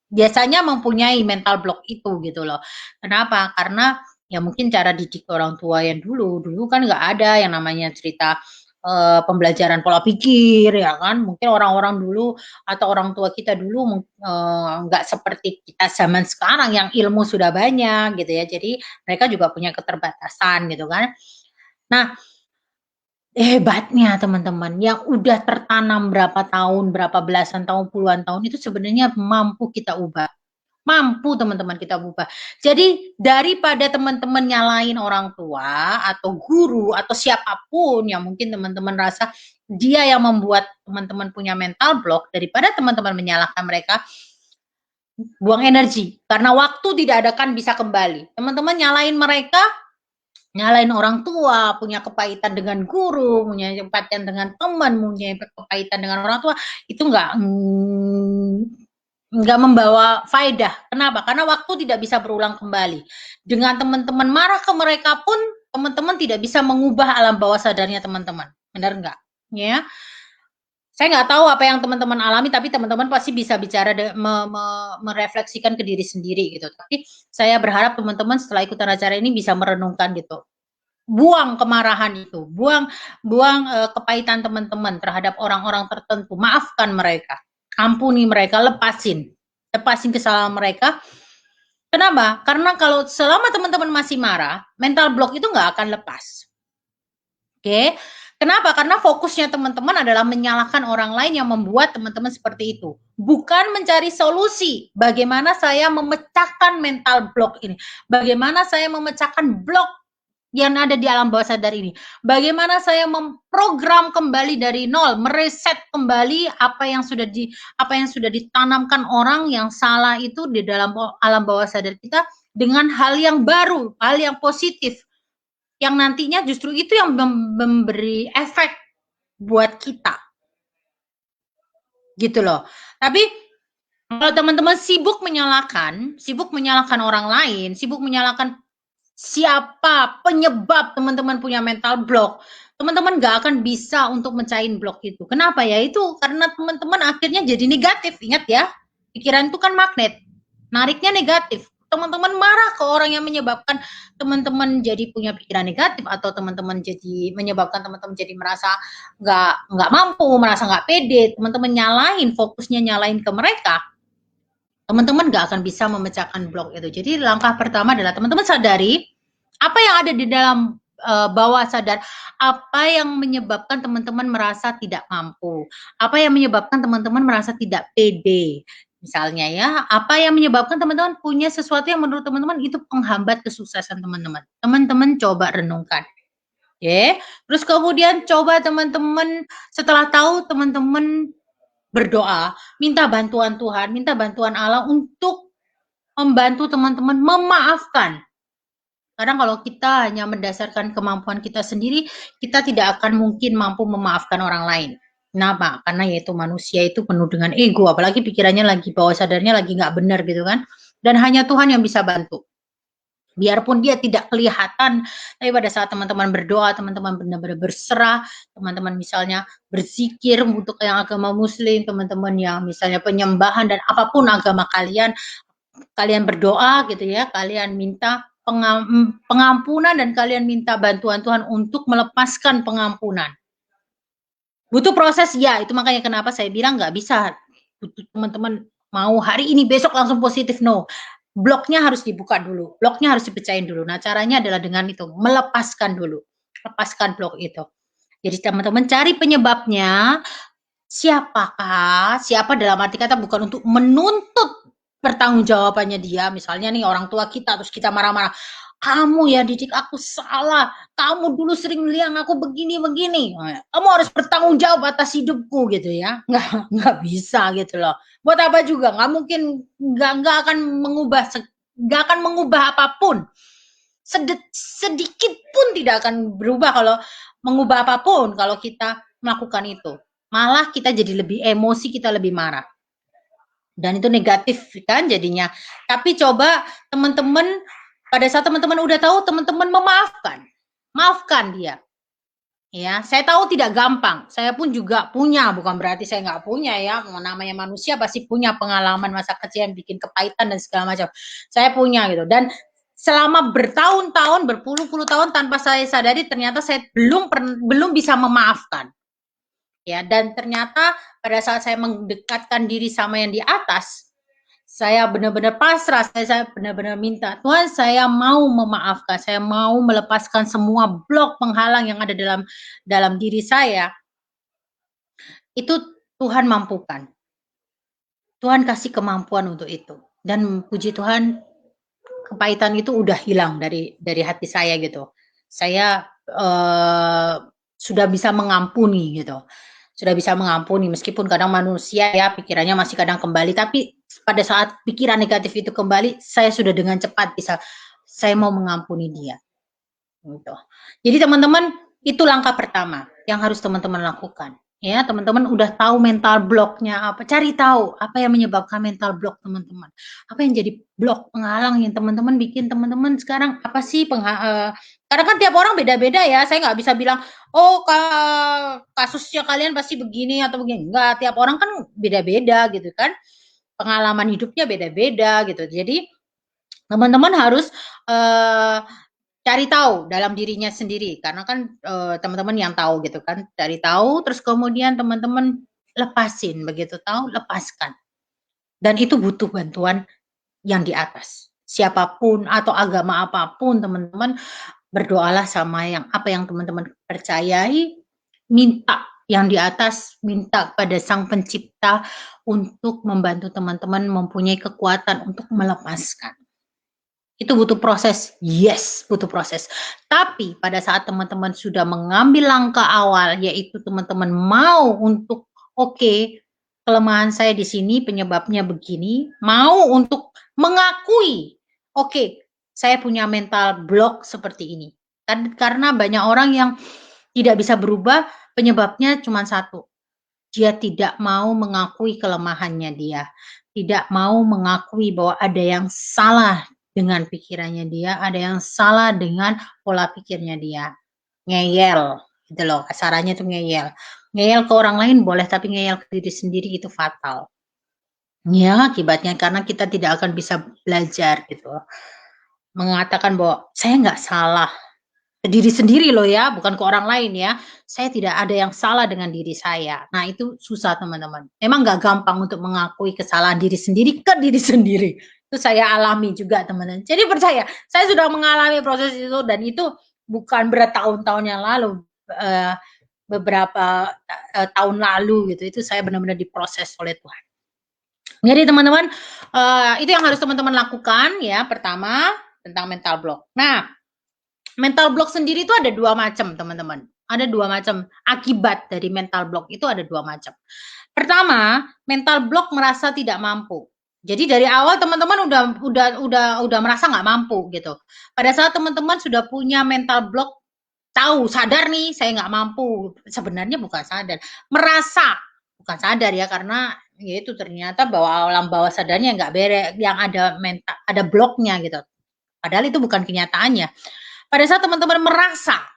S1: biasanya mempunyai mental block itu gitu loh. Kenapa? Karena ya mungkin cara didik orang tua yang dulu kan nggak ada yang namanya cerita pembelajaran pola pikir ya kan. Mungkin orang-orang dulu atau orang tua kita dulu nggak seperti kita zaman sekarang yang ilmu sudah banyak gitu ya. Jadi mereka juga punya keterbatasan gitu kan. Nah, hebatnya teman-teman yang udah tertanam berapa tahun, berapa belasan tahun, puluhan tahun itu sebenarnya mampu kita ubah. Mampu teman-teman kita ubah. Jadi daripada teman-teman nyalain orang tua atau guru atau siapapun yang mungkin teman-teman rasa dia yang membuat teman-teman punya mental block, daripada teman-teman menyalahkan mereka, buang energi. Karena waktu tidak akan bisa kembali. Teman-teman nyalain mereka, nyalain orang tua, punya kepahitan dengan guru, punya kepahitan dengan teman, punya kepahitan dengan orang tua, itu nggak membawa faedah. Kenapa? Karena waktu tidak bisa berulang kembali. Dengan teman-teman marah ke mereka pun, teman-teman tidak bisa mengubah alam bawah sadarnya teman-teman. Benar nggak? Ya. Saya nggak tahu apa yang teman-teman alami, tapi teman-teman pasti bisa bicara, merefleksikan ke diri sendiri gitu. Tapi saya berharap teman-teman setelah ikutan acara ini bisa merenungkan gitu. Buang kemarahan itu, buang kepahitan teman-teman terhadap orang-orang tertentu. Maafkan mereka, ampuni mereka, lepasin kesalahan mereka. Kenapa? Karena kalau selama teman-teman masih marah, mental block itu nggak akan lepas. Oke? Kenapa? Karena fokusnya teman-teman adalah menyalahkan orang lain yang membuat teman-teman seperti itu. Bukan mencari solusi. Bagaimana saya memecahkan mental block ini? Bagaimana saya memecahkan blok yang ada di alam bawah sadar ini? Bagaimana saya memprogram kembali dari nol, mereset kembali apa yang sudah ditanamkan orang yang salah itu di dalam alam bawah sadar kita dengan hal yang baru, hal yang positif, yang nantinya justru itu yang memberi efek buat kita, gitu loh. Tapi kalau teman-teman sibuk menyalahkan orang lain, sibuk menyalahkan siapa penyebab teman-teman punya mental block, teman-teman gak akan bisa untuk mencahin blok itu. Kenapa ya? Itu karena teman-teman akhirnya jadi negatif. Ingat ya, pikiran itu kan magnet, nariknya negatif. Teman-teman marah ke orang yang menyebabkan teman-teman jadi punya pikiran negatif, atau teman-teman jadi menyebabkan teman-teman jadi merasa nggak mampu, merasa nggak pede. Teman-teman fokusnya nyalain ke mereka, teman-teman nggak akan bisa memecahkan blok itu. Jadi langkah pertama adalah teman-teman sadari apa yang ada di dalam bawah sadar, apa yang menyebabkan teman-teman merasa tidak mampu, apa yang menyebabkan teman-teman merasa tidak pede. Misalnya ya, apa yang menyebabkan teman-teman punya sesuatu yang menurut teman-teman itu penghambat kesuksesan teman-teman. Teman-teman coba renungkan. Oke, terus kemudian coba teman-teman setelah tahu, teman-teman berdoa, minta bantuan Tuhan, minta bantuan Allah untuk membantu teman-teman memaafkan. Kadang kalau kita hanya mendasarkan kemampuan kita sendiri, kita tidak akan mungkin mampu memaafkan orang lain. Kenapa? Karena yaitu manusia itu penuh dengan ego, apalagi pikirannya lagi bawah sadarnya lagi nggak benar gitu kan. Dan hanya Tuhan yang bisa bantu. Biarpun dia tidak kelihatan, tapi pada saat teman-teman berdoa, teman-teman benar-benar berserah, teman-teman misalnya berzikir untuk yang agama muslim, teman-teman yang misalnya penyembahan dan apapun agama kalian, kalian berdoa gitu ya, kalian minta pengampunan dan kalian minta bantuan Tuhan untuk melepaskan pengampunan. Butuh proses ya, itu makanya kenapa saya bilang nggak bisa teman-teman mau hari ini besok langsung positif, no. Bloknya harus dibuka dulu, bloknya harus dipecahin dulu. Nah, caranya adalah dengan itu, melepaskan dulu, lepaskan blok itu. Jadi teman-teman cari penyebabnya, siapa dalam arti kata bukan untuk menuntut pertanggungjawabannya dia, misalnya nih orang tua kita, terus kita marah-marah, kamu ya didik aku salah, kamu dulu sering bilang aku begini-begini, kamu harus bertanggung jawab atas hidupku gitu ya, nggak bisa gitu loh. Buat apa juga, nggak mungkin, nggak akan mengubah apapun, sedikit pun tidak akan berubah kalau mengubah apapun kalau kita melakukan itu. Malah kita jadi lebih emosi, kita lebih marah. Dan itu negatif kan jadinya. Tapi coba teman-teman, pada saat teman-teman udah tahu, teman-teman maafkan dia. Ya, saya tahu tidak gampang. Saya pun juga punya, bukan berarti saya nggak punya ya. Namanya manusia pasti punya pengalaman masa kecil yang bikin kepahitan dan segala macam. Saya punya gitu. Dan selama bertahun-tahun, berpuluh-puluh tahun tanpa saya sadari, ternyata saya belum bisa memaafkan. Ya, dan ternyata pada saat saya mendekatkan diri sama yang di atas, saya benar-benar pasrah, saya benar-benar minta, Tuhan, saya mau memaafkan, saya mau melepaskan semua blok penghalang yang ada dalam diri saya. Itu Tuhan mampukan. Tuhan kasih kemampuan untuk itu. Dan puji Tuhan, kepahitan itu udah hilang dari hati saya gitu. Saya sudah bisa mengampuni gitu. Sudah bisa mengampuni, meskipun kadang manusia ya pikirannya masih kadang kembali, tapi pada saat pikiran negatif itu kembali, saya sudah dengan cepat bisa, saya mau mengampuni dia Gitu. Jadi teman-teman, itu langkah pertama yang harus teman-teman lakukan. Ya, teman-teman udah tahu mental block-nya apa, cari tahu apa yang menyebabkan mental block teman-teman. Apa yang jadi blok penghalang yang teman-teman bikin teman-teman sekarang apa sih karena kan tiap orang beda-beda ya. Saya nggak bisa bilang, oh kasusnya kalian pasti begini atau begini. Enggak, tiap orang kan beda-beda gitu kan. Pengalaman hidupnya beda-beda gitu. Jadi teman-teman harus cari tahu dalam dirinya sendiri karena kan teman-teman yang tahu gitu kan, cari tahu terus kemudian teman-teman lepasin, begitu tahu lepaskan. Dan itu butuh bantuan yang di atas. Siapapun atau agama apapun teman-teman berdoalah sama yang apa yang teman-teman percayai, minta yang di atas, minta pada Sang Pencipta untuk membantu teman-teman mempunyai kekuatan untuk melepaskan. Itu butuh proses, yes, butuh proses. Tapi pada saat teman-teman sudah mengambil langkah awal, yaitu teman-teman mau untuk, oke, kelemahan saya di sini, penyebabnya begini, mau untuk mengakui, oke, saya punya mental block seperti ini. Karena banyak orang yang tidak bisa berubah, penyebabnya cuma satu. Dia tidak mau mengakui kelemahannya dia. Tidak mau mengakui bahwa ada yang salah dengan pikirannya dia, ada yang salah dengan pola pikirnya dia. Ngeyel, gitu loh, kasarannya tuh ngeyel. Ngeyel ke orang lain boleh, tapi ngeyel ke diri sendiri itu fatal. Ya, akibatnya karena kita tidak akan bisa belajar gitu. Mengatakan bahwa saya nggak salah, ke diri sendiri loh ya, bukan ke orang lain ya. Saya tidak ada yang salah dengan diri saya. Nah, itu susah teman-teman. Emang nggak gampang untuk mengakui kesalahan diri sendiri ke diri sendiri. Itu saya alami juga teman-teman. Jadi percaya, saya sudah mengalami proses itu dan itu bukan bertahun-tahun yang lalu, beberapa tahun lalu gitu. Itu saya benar-benar diproses oleh Tuhan. Jadi teman-teman, itu yang harus teman-teman lakukan ya. Pertama, tentang mental block. Nah, mental block sendiri itu ada dua macam, teman-teman. Ada dua macam akibat dari mental block itu ada dua macam. Pertama, mental block merasa tidak mampu. Jadi dari awal teman-teman udah merasa nggak mampu gitu. Pada saat teman-teman sudah punya mental block, tahu sadar nih saya nggak mampu. Sebenarnya bukan sadar, merasa bukan sadar ya karena yaitu ternyata bahwa alam bawah sadarnya nggak beres, yang ada bloknya gitu. Padahal itu bukan kenyataannya. Pada saat teman-teman merasa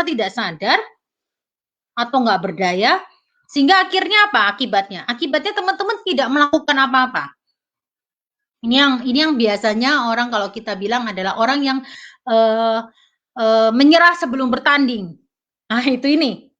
S1: tidak sadar atau nggak berdaya, sehingga akhirnya apa akibatnya? Akibatnya teman-teman tidak melakukan apa-apa. Ini yang biasanya orang kalau kita bilang adalah orang yang menyerah sebelum bertanding. Nah, itu ini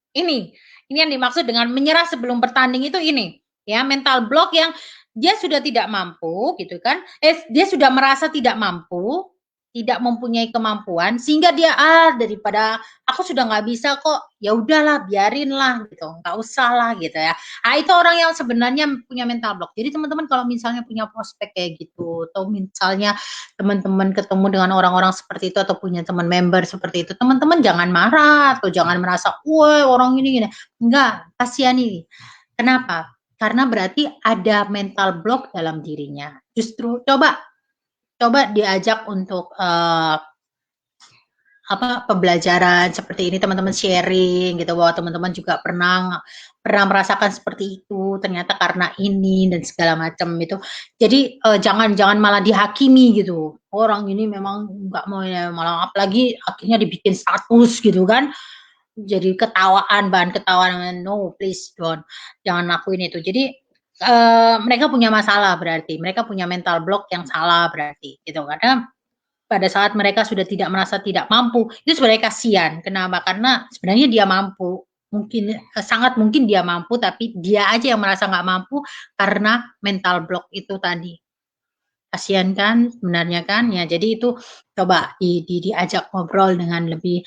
S1: yang dimaksud dengan menyerah sebelum bertanding itu ini. Ya, mental block yang dia sudah tidak mampu gitu kan. Dia sudah merasa tidak mampu, tidak mempunyai kemampuan sehingga dia daripada aku sudah nggak bisa kok, ya udahlah biarin lah gitu, nggak usah lah gitu ya. Itu orang yang sebenarnya punya mental block. Jadi teman-teman kalau misalnya punya prospek kayak gitu atau misalnya teman-teman ketemu dengan orang-orang seperti itu atau punya teman member seperti itu, teman-teman jangan marah atau jangan merasa, wah orang ini gini. Enggak, kasihani. Kenapa? Karena berarti ada mental block dalam dirinya. Justru coba diajak untuk pembelajaran seperti ini, teman-teman sharing gitu bahwa teman-teman juga pernah merasakan seperti itu, ternyata karena ini dan segala macam itu. Jadi jangan malah dihakimi gitu. Orang ini memang nggak mau ya, malah apalagi akhirnya dibikin status gitu kan. Jadi bahan ketawaan. No, please don't. Jangan lakuin itu. Jadi mereka punya masalah berarti, mereka punya mental block yang salah berarti gitu. Karena pada saat mereka sudah tidak merasa tidak mampu, itu sebenarnya kasihan. Kenapa? Karena sebenarnya dia mampu. Sangat mungkin dia mampu, tapi dia aja yang merasa nggak mampu karena mental block itu tadi. Kasihan kan sebenarnya kan? Ya, jadi itu coba diajak ngobrol dengan lebih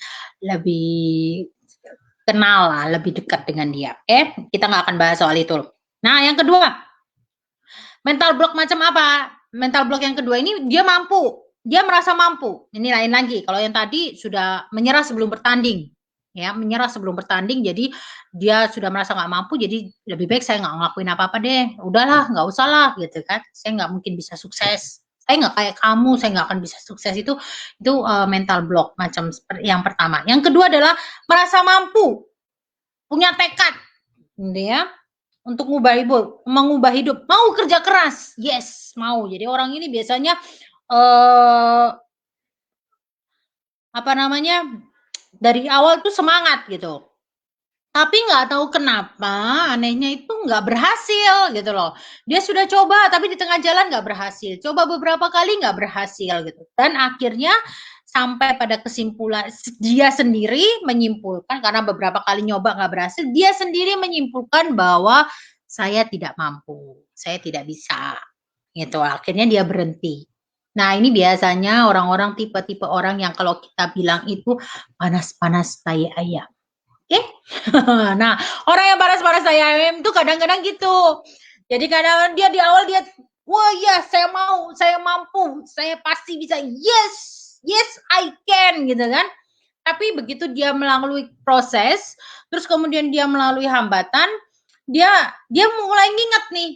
S1: kenal lah, lebih dekat dengan dia. Oke, kita nggak akan bahas soal itu. Nah, yang kedua, mental block macam apa? Mental block yang kedua ini dia mampu. Dia merasa mampu. Ini lain lagi. Kalau yang tadi sudah menyerah sebelum bertanding. Ya, menyerah sebelum bertanding. Jadi dia sudah merasa nggak mampu. Jadi lebih baik saya nggak ngelakuin apa-apa deh. Udahlah, nggak usah lah gitu kan. Saya nggak mungkin bisa sukses. Saya nggak kayak kamu, saya nggak akan bisa sukses. Itu mental block macam yang pertama. Yang kedua adalah merasa mampu, punya tekad, gitu ya, untuk mengubah hidup, mau kerja keras, yes, mau. Jadi orang ini biasanya apa namanya, dari awal tuh semangat gitu. Tapi nggak tahu kenapa anehnya itu nggak berhasil gitu loh. Dia sudah coba tapi di tengah jalan nggak berhasil. Coba beberapa kali nggak berhasil gitu. Dan akhirnya sampai pada kesimpulan dia sendiri menyimpulkan karena beberapa kali nyoba nggak berhasil, dia sendiri menyimpulkan bahwa saya tidak mampu, saya tidak bisa. Gitu. Akhirnya dia berhenti. Nah, ini biasanya orang-orang tipe-tipe orang yang kalau kita bilang itu panas-panas tai ayam. Oke? Nah, orang yang panas-panas tai ayam itu kadang-kadang gitu. Jadi kadang dia di awal dia, wah ya saya mau, saya mampu, saya pasti bisa. Yes, yes I can gitu kan. Tapi begitu dia melalui proses, terus kemudian dia melalui hambatan, dia mulai nginget nih,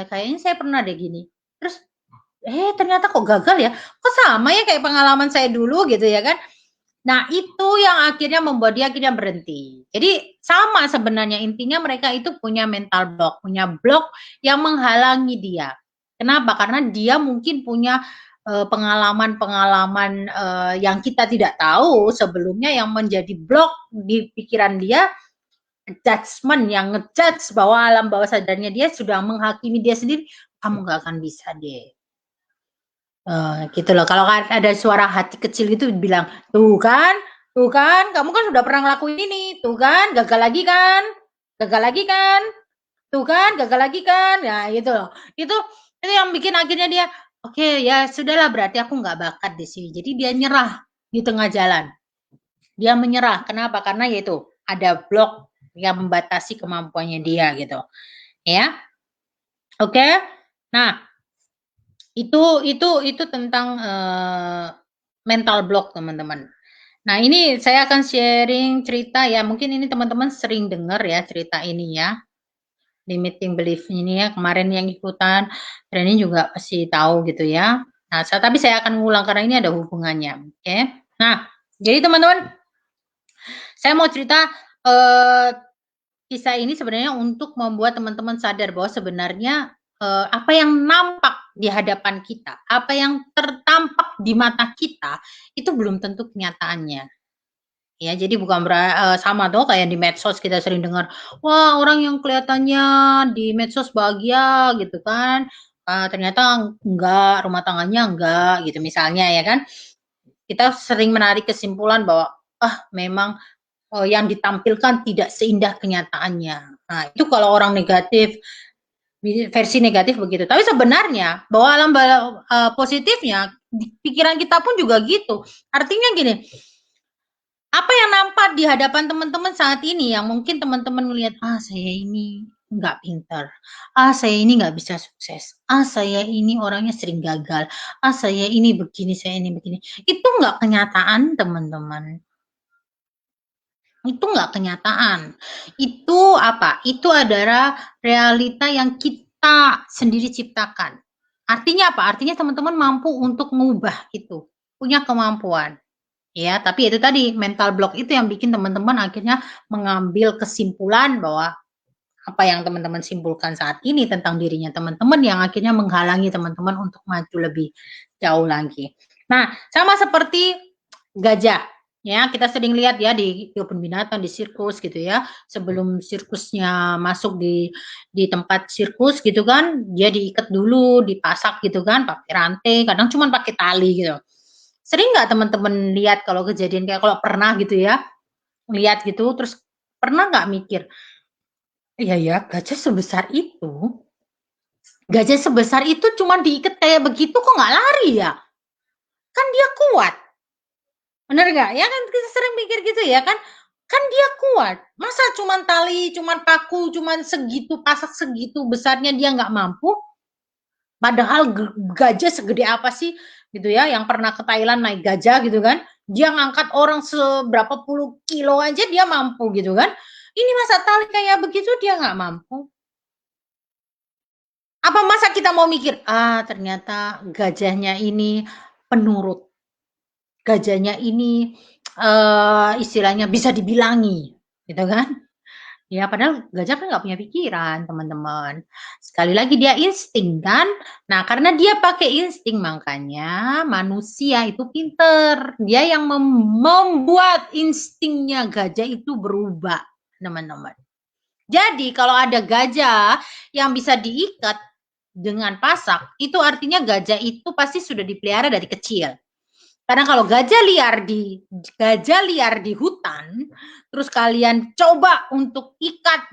S1: kayaknya saya pernah deh gini. Terus ternyata kok gagal ya? Kok sama ya kayak pengalaman saya dulu gitu ya kan? Nah, itu yang akhirnya membuat dia akhirnya berhenti. Jadi sama sebenarnya intinya mereka itu punya mental block, punya blok yang menghalangi dia. Kenapa? Karena dia mungkin punya pengalaman-pengalaman yang kita tidak tahu sebelumnya yang menjadi blok di pikiran dia, judgment yang ngejudge bahwa alam bawah sadarnya dia sudah menghakimi dia sendiri, kamu gak akan bisa deh. Gitu loh. Kalau ada suara hati kecil gitu bilang, tuh kan, kamu kan sudah pernah ngelakuin ini, tuh kan, gagal lagi kan, tuh kan, gagal lagi kan, ya gitu loh. Itu yang bikin akhirnya dia, oke ya sudahlah berarti aku nggak bakat di sini. Jadi dia nyerah di tengah jalan. Dia menyerah. Kenapa? Karena yaitu ada blok yang membatasi kemampuannya dia gitu. Ya. Oke. Nah, itu tentang mental block teman-teman. Nah ini saya akan sharing cerita ya, mungkin ini teman-teman sering dengar ya cerita ini ya, limiting belief ini ya, kemarin yang ikutan, dan ini juga pasti tahu gitu ya. Nah tapi saya akan ngulang karena ini ada hubungannya, oke. Nah jadi teman-teman, saya mau cerita kisah ini sebenarnya untuk membuat teman-teman sadar bahwa sebenarnya apa yang nampak di hadapan kita, apa yang tertampak di mata kita, itu belum tentu kenyataannya. Ya, jadi bukan sama tuh kayak di medsos kita sering dengar, wah orang yang kelihatannya di medsos bahagia gitu kan, ternyata enggak, rumah tangganya enggak gitu misalnya ya kan. Kita sering menarik kesimpulan bahwa memang yang ditampilkan tidak seindah kenyataannya. Nah, itu kalau orang negatif, versi negatif begitu. Tapi sebenarnya bahwa alam positifnya, pikiran kita pun juga gitu. Artinya gini, apa yang nampak di hadapan teman-teman saat ini yang mungkin teman-teman melihat, saya ini nggak pintar, saya ini nggak bisa sukses, saya ini orangnya sering gagal, saya ini begini, saya ini begini. Itu nggak kenyataan teman-teman. Itu nggak kenyataan. Itu apa? Itu adalah realita yang kita sendiri ciptakan. Artinya apa? Artinya teman-teman mampu untuk mengubah itu, punya kemampuan. Ya, tapi itu tadi mental block itu yang bikin teman-teman akhirnya mengambil kesimpulan bahwa apa yang teman-teman simpulkan saat ini tentang dirinya teman-teman yang akhirnya menghalangi teman-teman untuk maju lebih jauh lagi. Nah, sama seperti gajah. Ya, kita sering lihat ya di kebun binatang, di sirkus gitu ya. Sebelum sirkusnya masuk di tempat sirkus gitu kan, dia diikat dulu, dipasak gitu kan, pakai rantai, kadang cuma pakai tali gitu. Sering nggak teman-teman lihat kalau kejadian kayak kalau pernah gitu ya, lihat gitu, terus pernah nggak mikir, iya ya, gajah sebesar itu cuma diikat kayak begitu kok nggak lari ya? Kan dia kuat. Bener nggak? Ya kan kita sering mikir gitu ya kan? Kan dia kuat. Masa cuma tali, cuma paku, cuma segitu, pasak segitu besarnya dia nggak mampu? Padahal gajah segede apa sih gitu ya, yang pernah ke Thailand naik gajah gitu kan, dia ngangkat orang seberapa puluh kilo aja dia mampu gitu kan. Ini masa tali kayak begitu dia nggak mampu? Apa masa kita mau mikir, ternyata gajahnya ini penurut, gajahnya ini, istilahnya bisa dibilangi, gitu kan. Ya padahal gajah kan nggak punya pikiran, teman-teman. Sekali lagi dia insting kan. Nah, karena dia pakai insting makanya manusia itu pinter. Dia yang membuat instingnya gajah itu berubah, teman-teman. Jadi kalau ada gajah yang bisa diikat dengan pasak, itu artinya gajah itu pasti sudah dipelihara dari kecil. Karena kalau gajah liar di hutan, terus kalian coba untuk ikat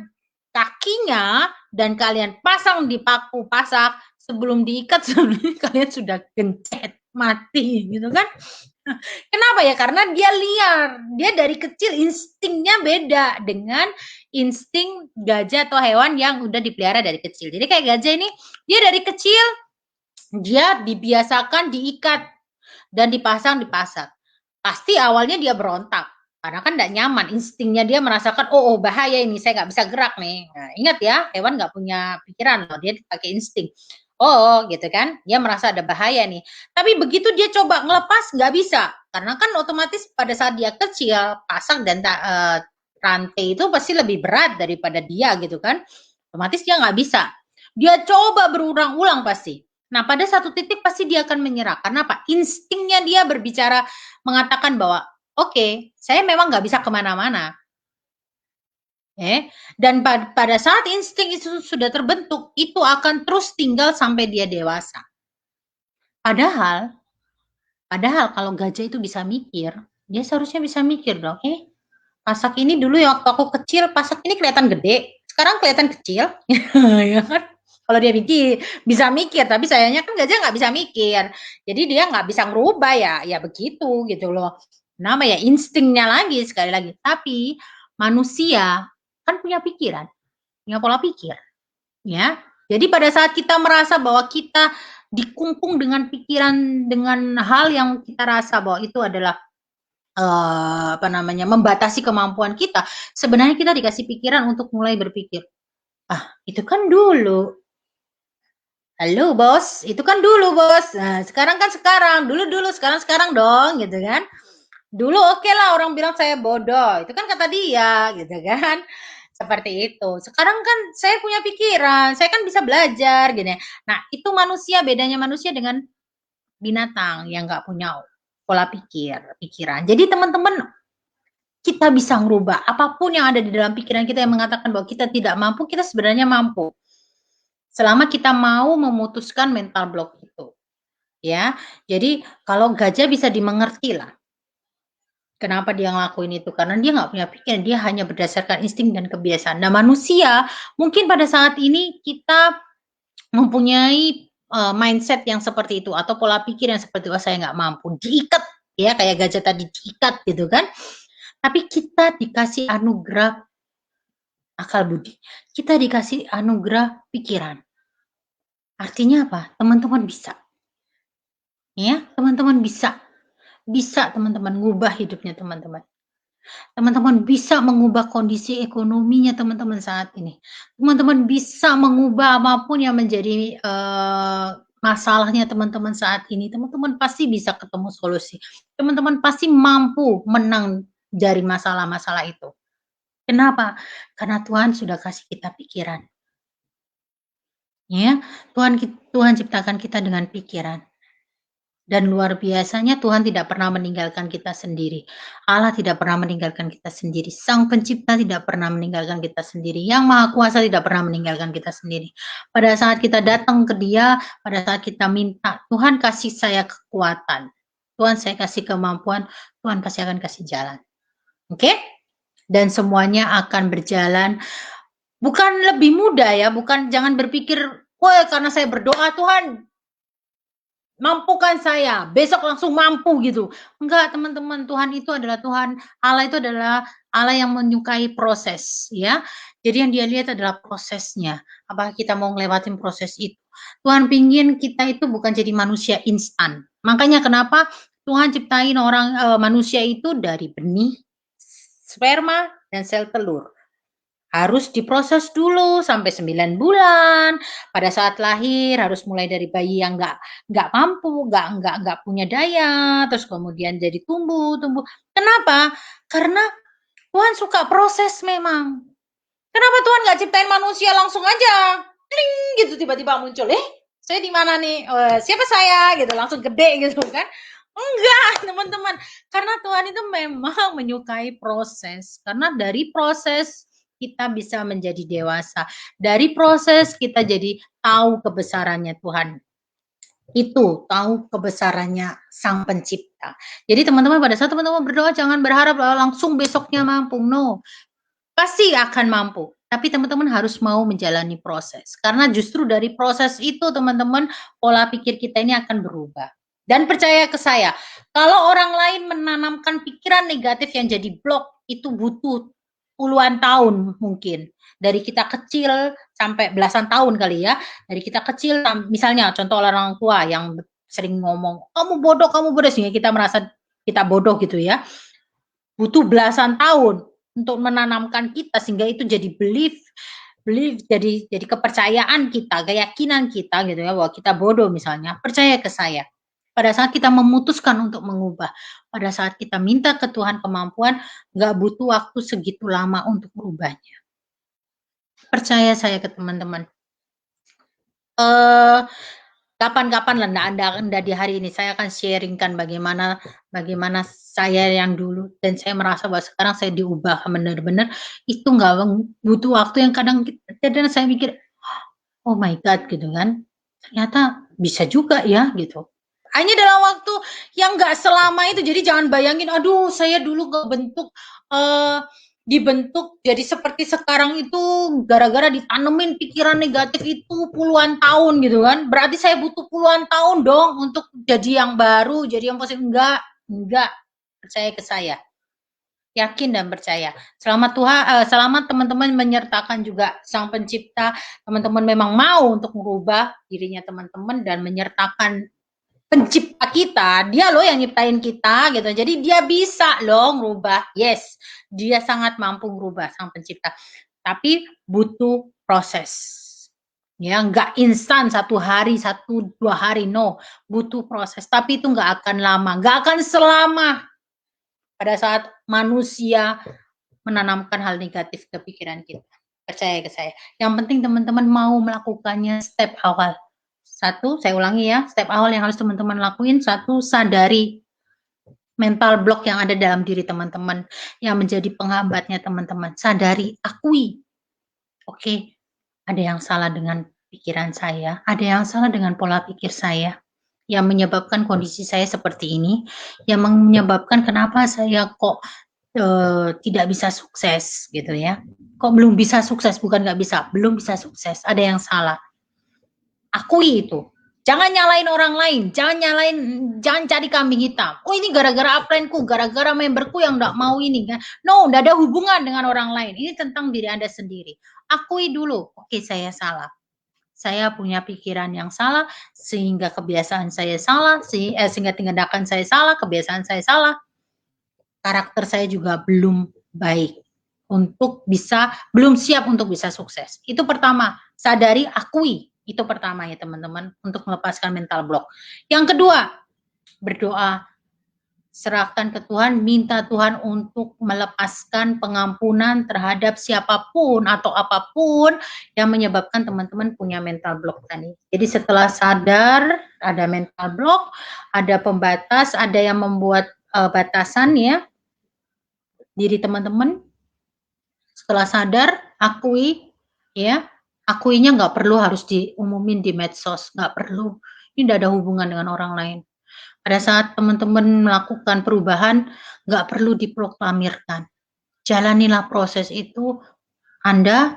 S1: kakinya dan kalian pasang di paku pasak, sebelum diikat sebenarnya kalian sudah gencet mati gitu kan. Kenapa ya? Karena dia liar. Dia dari kecil instingnya beda dengan insting gajah atau hewan yang udah dipelihara dari kecil. Jadi kayak gajah ini, dia dari kecil dia dibiasakan diikat dan dipasang di pasar. Pasti awalnya dia berontak karena kan tidak nyaman, instingnya dia merasakan oh bahaya ini, saya nggak bisa gerak nih. Nah, ingat ya, hewan nggak punya pikiran loh, dia pakai insting. Oh gitu kan, dia merasa ada bahaya nih. Tapi begitu dia coba ngelepas nggak bisa, karena kan otomatis pada saat dia kecil pasak dan rantai itu pasti lebih berat daripada dia gitu kan. Otomatis dia nggak bisa. Dia coba berulang-ulang pasti. Nah, pada satu titik pasti dia akan menyerah. Karena apa? Instingnya dia berbicara, mengatakan bahwa, oke, saya memang nggak bisa kemana-mana. Dan pada saat insting itu sudah terbentuk, itu akan terus tinggal sampai dia dewasa. Padahal kalau gajah itu bisa mikir, dia seharusnya bisa mikir dong, pasak ini dulu ya waktu aku kecil, pasak ini kelihatan gede, sekarang kelihatan kecil, ya kan? Kalau dia bisa mikir, tapi sayangnya kan gajah nggak bisa mikir, jadi dia nggak bisa ngerubah ya begitu gitu loh. Nama ya instingnya lagi sekali lagi. Tapi manusia kan punya pikiran, punya pola pikir, ya. Jadi pada saat kita merasa bahwa kita dikungkung dengan pikiran, dengan hal yang kita rasa bahwa itu adalah membatasi kemampuan kita, sebenarnya kita dikasih pikiran untuk mulai berpikir, itu kan dulu. Halo bos, itu kan dulu bos. Nah, sekarang kan sekarang, dulu sekarang dong, gitu kan. Dulu oke lah orang bilang saya bodoh, itu kan kata dia, gitu kan. Seperti itu. Sekarang kan saya punya pikiran, saya kan bisa belajar, gini. Nah, itu bedanya manusia dengan binatang yang nggak punya pola pikiran. Jadi teman-teman, kita bisa merubah apapun yang ada di dalam pikiran kita yang mengatakan bahwa kita tidak mampu, kita sebenarnya mampu. Selama kita mau memutuskan mental block itu. Ya. Jadi kalau gajah bisa dimengerti lah. Kenapa dia ngelakuin itu? Karena dia nggak punya pikiran, dia hanya berdasarkan insting dan kebiasaan. Nah, manusia mungkin pada saat ini kita mempunyai mindset yang seperti itu atau pola pikir yang seperti itu, saya nggak mampu, diikat ya kayak gajah tadi diikat gitu kan. Tapi kita dikasih anugerah akal budi, kita dikasih anugerah pikiran. Artinya apa? Teman-teman bisa. Ya, teman-teman bisa. Bisa teman-teman ngubah hidupnya teman-teman. Teman-teman bisa mengubah kondisi ekonominya teman-teman saat ini. Teman-teman bisa mengubah apapun yang menjadi masalahnya teman-teman saat ini. Teman-teman pasti bisa ketemu solusi. Teman-teman pasti mampu menang dari masalah-masalah itu. Kenapa? Karena Tuhan sudah kasih kita pikiran. Ya, Tuhan ciptakan kita dengan pikiran. Dan luar biasanya Tuhan tidak pernah meninggalkan kita sendiri. Allah tidak pernah meninggalkan kita sendiri. Sang Pencipta tidak pernah meninggalkan kita sendiri. Yang Maha Kuasa tidak pernah meninggalkan kita sendiri. Pada saat kita datang ke Dia, pada saat kita minta, Tuhan kasih saya kekuatan. Tuhan saya kasih kemampuan, Tuhan pasti akan kasih jalan. Oke? Dan semuanya akan berjalan. Bukan lebih mudah ya, jangan berpikir, wah karena saya berdoa Tuhan mampukan saya, besok langsung mampu gitu. Enggak teman-teman, Tuhan itu adalah Tuhan, Allah itu adalah Allah yang menyukai proses ya. Jadi yang dia lihat adalah prosesnya. Apakah kita mau ngelewatin proses itu. Tuhan pingin kita itu bukan jadi manusia instan. Makanya kenapa Tuhan ciptain manusia itu dari benih, sperma, dan sel telur. Harus diproses dulu sampai 9 bulan. Pada saat lahir harus mulai dari bayi yang nggak mampu, nggak punya daya, terus kemudian jadi tumbuh. Kenapa? Karena Tuhan suka proses memang. Kenapa Tuhan nggak ciptain manusia langsung aja, kling gitu tiba-tiba muncul, saya di mana nih? Siapa saya? Gitu langsung gede gitu kan? Enggak, teman-teman. Karena Tuhan itu memang menyukai proses. Karena dari proses kita bisa menjadi dewasa. Dari proses kita jadi tahu kebesarannya Tuhan. Itu tahu kebesarannya Sang Pencipta. Jadi teman-teman pada saat teman-teman berdoa jangan berharap langsung besoknya mampu. No. Pasti akan mampu. Tapi teman-teman harus mau menjalani proses. Karena justru dari proses itu teman-teman pola pikir kita ini akan berubah. Dan percaya ke saya, kalau orang lain menanamkan pikiran negatif yang jadi blok, itu butuh puluhan tahun mungkin. Dari kita kecil sampai belasan tahun kali ya. Dari kita kecil, misalnya contoh orang tua yang sering ngomong, kamu bodoh, sehingga kita merasa kita bodoh gitu ya. Butuh belasan tahun untuk menanamkan kita sehingga itu jadi belief jadi kepercayaan kita, keyakinan kita gitu ya, bahwa kita bodoh misalnya. Percaya ke saya. Pada saat kita memutuskan untuk mengubah, pada saat kita minta ke Tuhan kemampuan, nggak butuh waktu segitu lama untuk merubahnya. Percaya saya ke teman-teman. Kapan-kapan lah Anda di hari ini saya akan sharingkan bagaimana saya yang dulu dan saya merasa bahwa sekarang saya diubah benar-benar itu nggak butuh waktu yang kadang saya mikir oh my god gitu kan ternyata bisa juga ya gitu hanya dalam waktu yang nggak selama itu jadi jangan bayangin aduh saya dulu dibentuk jadi seperti sekarang itu gara-gara ditanemin pikiran negatif itu puluhan tahun gitu kan. Berarti saya butuh puluhan tahun dong untuk jadi yang baru, jadi yang positif. Enggak. Percaya ke saya. Yakin dan percaya. Selamat teman-teman menyertakan juga Sang Pencipta. Teman-teman memang mau untuk merubah dirinya teman-teman dan menyertakan pencipta kita, dia loh yang nyiptain kita gitu. Jadi dia bisa loh ngerubah. Yes, dia sangat mampu ngerubah Sang Pencipta. Tapi butuh proses. Ya, nggak instan 1 hari, 1-2 hari, no. Butuh proses. Tapi itu nggak akan lama, nggak akan selama pada saat manusia menanamkan hal negatif ke pikiran kita. Percaya ke saya. Yang penting teman-teman mau melakukannya step awal. 1, saya ulangi ya, step awal yang harus teman-teman lakuin, 1, sadari mental block yang ada dalam diri teman-teman, yang menjadi penghambatnya teman-teman. Sadari, akui. Oke, ada yang salah dengan pikiran saya, ada yang salah dengan pola pikir saya, yang menyebabkan kondisi saya seperti ini, yang menyebabkan kenapa saya kok tidak bisa sukses gitu ya. Kok belum bisa sukses, bukan nggak bisa, belum bisa sukses, ada yang salah. Akui itu. Jangan nyalain orang lain, jangan cari kambing hitam. Oh ini gara-gara upline-ku, gara-gara memberku yang nggak mau ini. No, nggak ada hubungan dengan orang lain. Ini tentang diri Anda sendiri. Akui dulu, oke saya salah. Saya punya pikiran yang salah, sehingga kebiasaan saya salah, sehingga tindakan saya salah, kebiasaan saya salah. Karakter saya juga belum baik belum siap untuk bisa sukses. Itu pertama, sadari, akui. Itu pertama ya teman-teman, untuk melepaskan mental block. Yang kedua, berdoa. Serahkan ke Tuhan, minta Tuhan untuk melepaskan pengampunan terhadap siapapun atau apapun yang menyebabkan teman-teman punya mental block tadi. Jadi setelah sadar, ada mental block, ada pembatas, ada yang membuat batasan ya, diri teman-teman. Setelah sadar, akui, ya, akuinya nggak perlu harus diumumin di medsos, nggak perlu. Ini tidak ada hubungan dengan orang lain. Pada saat teman-teman melakukan perubahan, nggak perlu diproklamirkan. Jalanilah proses itu. Anda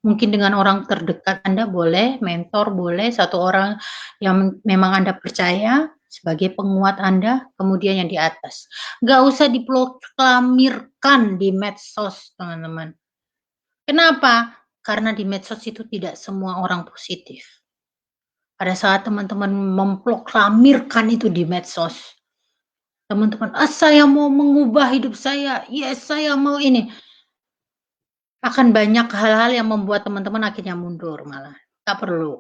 S1: mungkin dengan orang terdekat Anda boleh, mentor boleh, satu orang yang memang Anda percaya sebagai penguat Anda, kemudian yang di atas. Nggak usah diproklamirkan di medsos, teman-teman. Kenapa? Karena di medsos itu tidak semua orang positif. Pada saat teman-teman memproklamirkan itu di medsos, teman-teman, saya mau mengubah hidup saya, yes saya mau ini. akan banyak hal-hal yang membuat teman-teman akhirnya mundur malah. Tak perlu.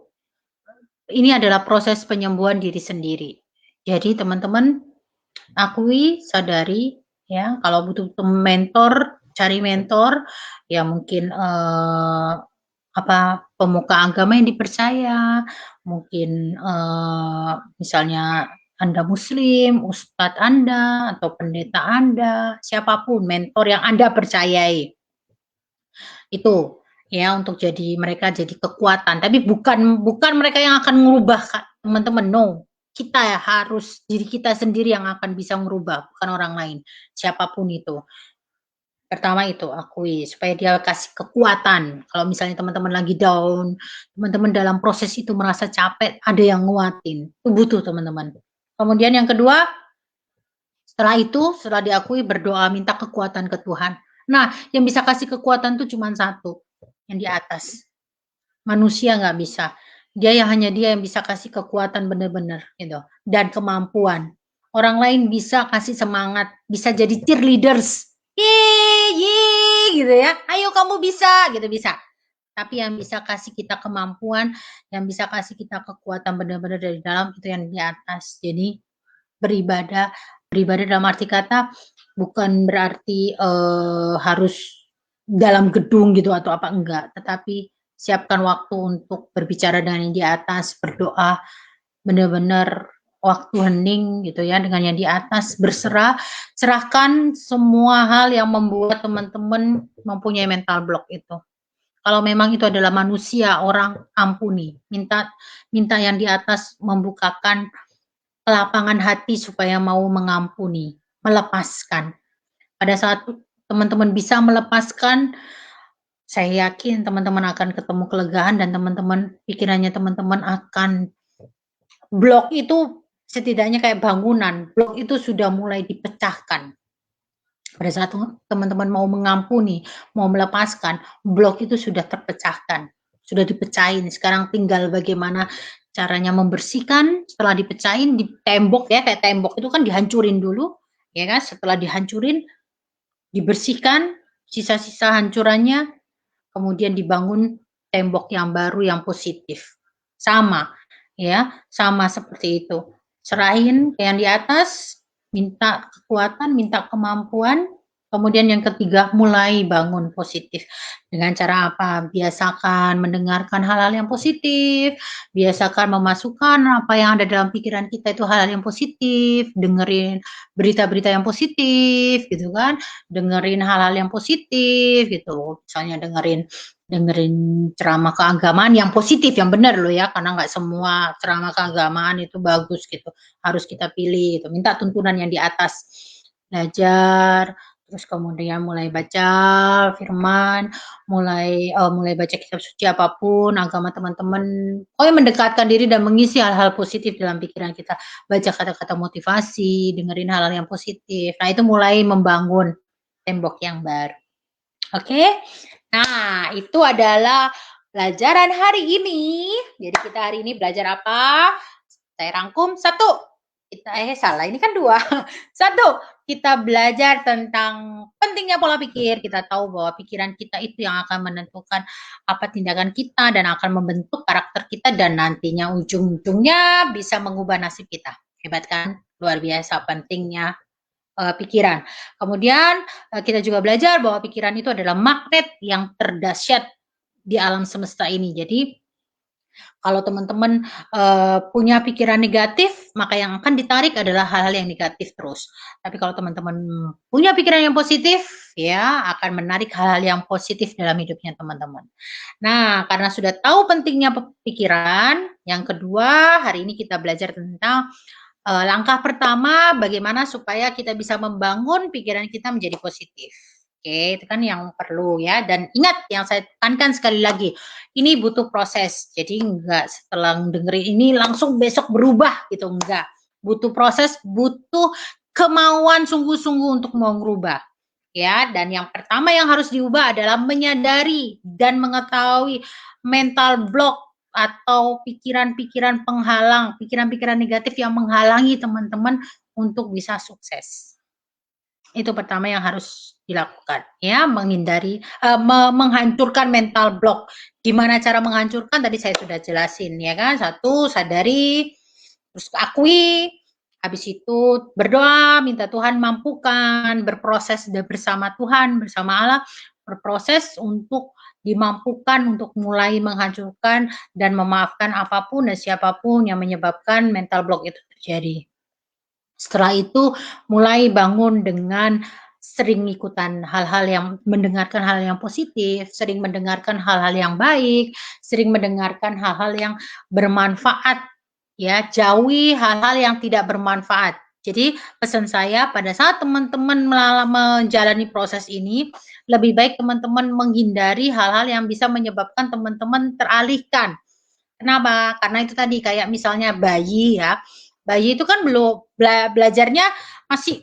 S1: Ini adalah proses penyembuhan diri sendiri. Jadi teman-teman akui, sadari ya, kalau butuh mentor, cari mentor, ya mungkin pemuka agama yang dipercaya, mungkin misalnya Anda Muslim, ustadz Anda atau pendeta Anda, siapapun mentor yang Anda percayai. Itu ya untuk jadi mereka jadi kekuatan, tapi bukan mereka yang akan mengubah teman-teman, no. Kita ya harus diri kita sendiri yang akan bisa merubah, bukan orang lain, siapapun itu. Pertama itu akui supaya dia kasih kekuatan. Kalau misalnya teman-teman lagi down, teman-teman dalam proses itu merasa capek, ada yang nguatin. Itu butuh teman-teman. Kemudian yang kedua, setelah diakui berdoa minta kekuatan ke Tuhan. Nah, yang bisa kasih kekuatan itu cuma satu, yang di atas. Manusia nggak bisa. Hanya dia yang bisa kasih kekuatan benar-benar gitu dan kemampuan. Orang lain bisa kasih semangat, bisa jadi cheerleaders. Yeay, gitu ya. Ayo kamu bisa, gitu bisa. Tapi yang bisa kasih kita kemampuan, yang bisa kasih kita kekuatan benar-benar dari dalam itu yang di atas. Jadi beribadah dalam arti kata bukan berarti harus dalam gedung gitu atau apa enggak, tetapi siapkan waktu untuk berbicara dengan yang di atas, berdoa, benar-benar waktu hening gitu ya dengan yang di atas, berserah, serahkan semua hal yang membuat teman-teman mempunyai mental block itu. Kalau memang itu adalah manusia, orang ampuni, minta yang di atas membukakan kelapangan hati supaya mau mengampuni, melepaskan. Pada saat teman-teman bisa melepaskan, saya yakin teman-teman akan ketemu kelegaan dan teman-teman pikirannya teman-teman akan blok itu setidaknya kayak bangunan, blok itu sudah mulai dipecahkan. Pada saat teman-teman mau mengampuni, mau melepaskan, blok itu sudah terpecahkan, sudah dipecahin. Sekarang tinggal bagaimana caranya membersihkan. Setelah dipecahin di tembok ya, kayak tembok itu kan dihancurin dulu, ya kan? Setelah dihancurin, dibersihkan sisa-sisa hancurannya, kemudian dibangun tembok yang baru yang positif. Sama, ya, sama seperti itu. Serahin ke yang di atas, minta kekuatan, minta kemampuan. Kemudian yang ketiga, mulai bangun positif. Dengan cara apa? Biasakan mendengarkan hal-hal yang positif, biasakan memasukkan apa yang ada dalam pikiran kita itu hal-hal yang positif, dengerin berita-berita yang positif gitu kan, dengerin hal-hal yang positif gitu. Misalnya dengerin ceramah keagamaan yang positif, yang benar loh ya, karena nggak semua ceramah keagamaan itu bagus gitu. Harus kita pilih gitu. Minta tuntunan yang di atas. Belajar, terus kemudian mulai baca firman, mulai baca kitab suci apapun, agama teman-teman. Mendekatkan diri dan mengisi hal-hal positif dalam pikiran kita. Baca kata-kata motivasi, dengerin hal-hal yang positif. Nah, itu mulai membangun tembok yang baru. Oke? Nah, itu adalah pelajaran hari ini. Jadi kita hari ini belajar apa? Saya rangkum. Salah, ini kan 2. 1, kita belajar tentang pentingnya pola pikir. Kita tahu bahwa pikiran kita itu yang akan menentukan apa tindakan kita dan akan membentuk karakter kita dan nantinya ujung-ujungnya bisa mengubah nasib kita. Hebat kan? Luar biasa pentingnya pikiran. Kemudian kita juga belajar bahwa pikiran itu adalah magnet yang terdahsyat di alam semesta ini. Jadi kalau teman-teman punya pikiran negatif, maka yang akan ditarik adalah hal-hal yang negatif terus. Tapi kalau teman-teman punya pikiran yang positif, ya akan menarik hal-hal yang positif dalam hidupnya teman-teman. Nah, karena sudah tahu pentingnya pikiran, yang kedua hari ini kita belajar tentang langkah pertama bagaimana supaya kita bisa membangun pikiran kita menjadi positif. Oke, itu kan yang perlu ya. Dan ingat yang saya tekankan sekali lagi, ini butuh proses. Jadi enggak setelah dengerin ini langsung besok berubah gitu, enggak. Butuh proses, butuh kemauan sungguh-sungguh untuk mau merubah. Ya, dan yang pertama yang harus diubah adalah menyadari dan mengetahui mental block atau pikiran-pikiran penghalang, pikiran-pikiran negatif yang menghalangi teman-teman untuk bisa sukses. Itu pertama yang harus dilakukan, ya, menghindari, menghancurkan mental block. Gimana cara menghancurkan tadi saya sudah jelasin, ya kan. Satu, sadari, terus akui, habis itu berdoa, minta Tuhan mampukan, berproses bersama Tuhan, bersama Allah, berproses untuk dimampukan untuk mulai menghancurkan dan memaafkan apapun dan siapapun yang menyebabkan mental block itu terjadi. Setelah itu mulai bangun dengan sering ikutan hal-hal yang mendengarkan hal yang positif, sering mendengarkan hal-hal yang baik, sering mendengarkan hal-hal yang bermanfaat, ya, jauhi hal-hal yang tidak bermanfaat. Jadi pesan saya pada saat teman-teman menjalani proses ini, lebih baik teman-teman menghindari hal-hal yang bisa menyebabkan teman-teman teralihkan. Kenapa? Karena itu tadi kayak misalnya bayi ya. Bayi itu kan belum belajarnya masih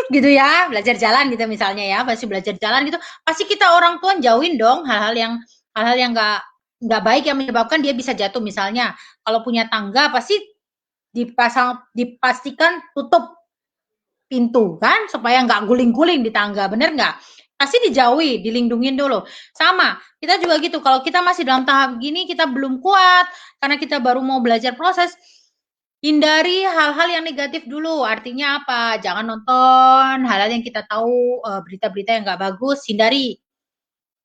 S1: gitu ya, belajar jalan gitu misalnya ya, masih belajar jalan gitu. Pasti kita orang tua jauhin dong hal-hal yang nggak baik yang menyebabkan dia bisa jatuh misalnya. Kalau punya tangga pasti dipastikan tutup pintu kan supaya nggak guling-guling di tangga, bener nggak? Pasti dijauhi, dilindungin dulu. Sama, kita juga gitu. Kalau kita masih dalam tahap gini, kita belum kuat karena kita baru mau belajar proses. Hindari hal-hal yang negatif dulu. Artinya apa? Jangan nonton hal-hal yang kita tahu berita-berita yang nggak bagus. Hindari.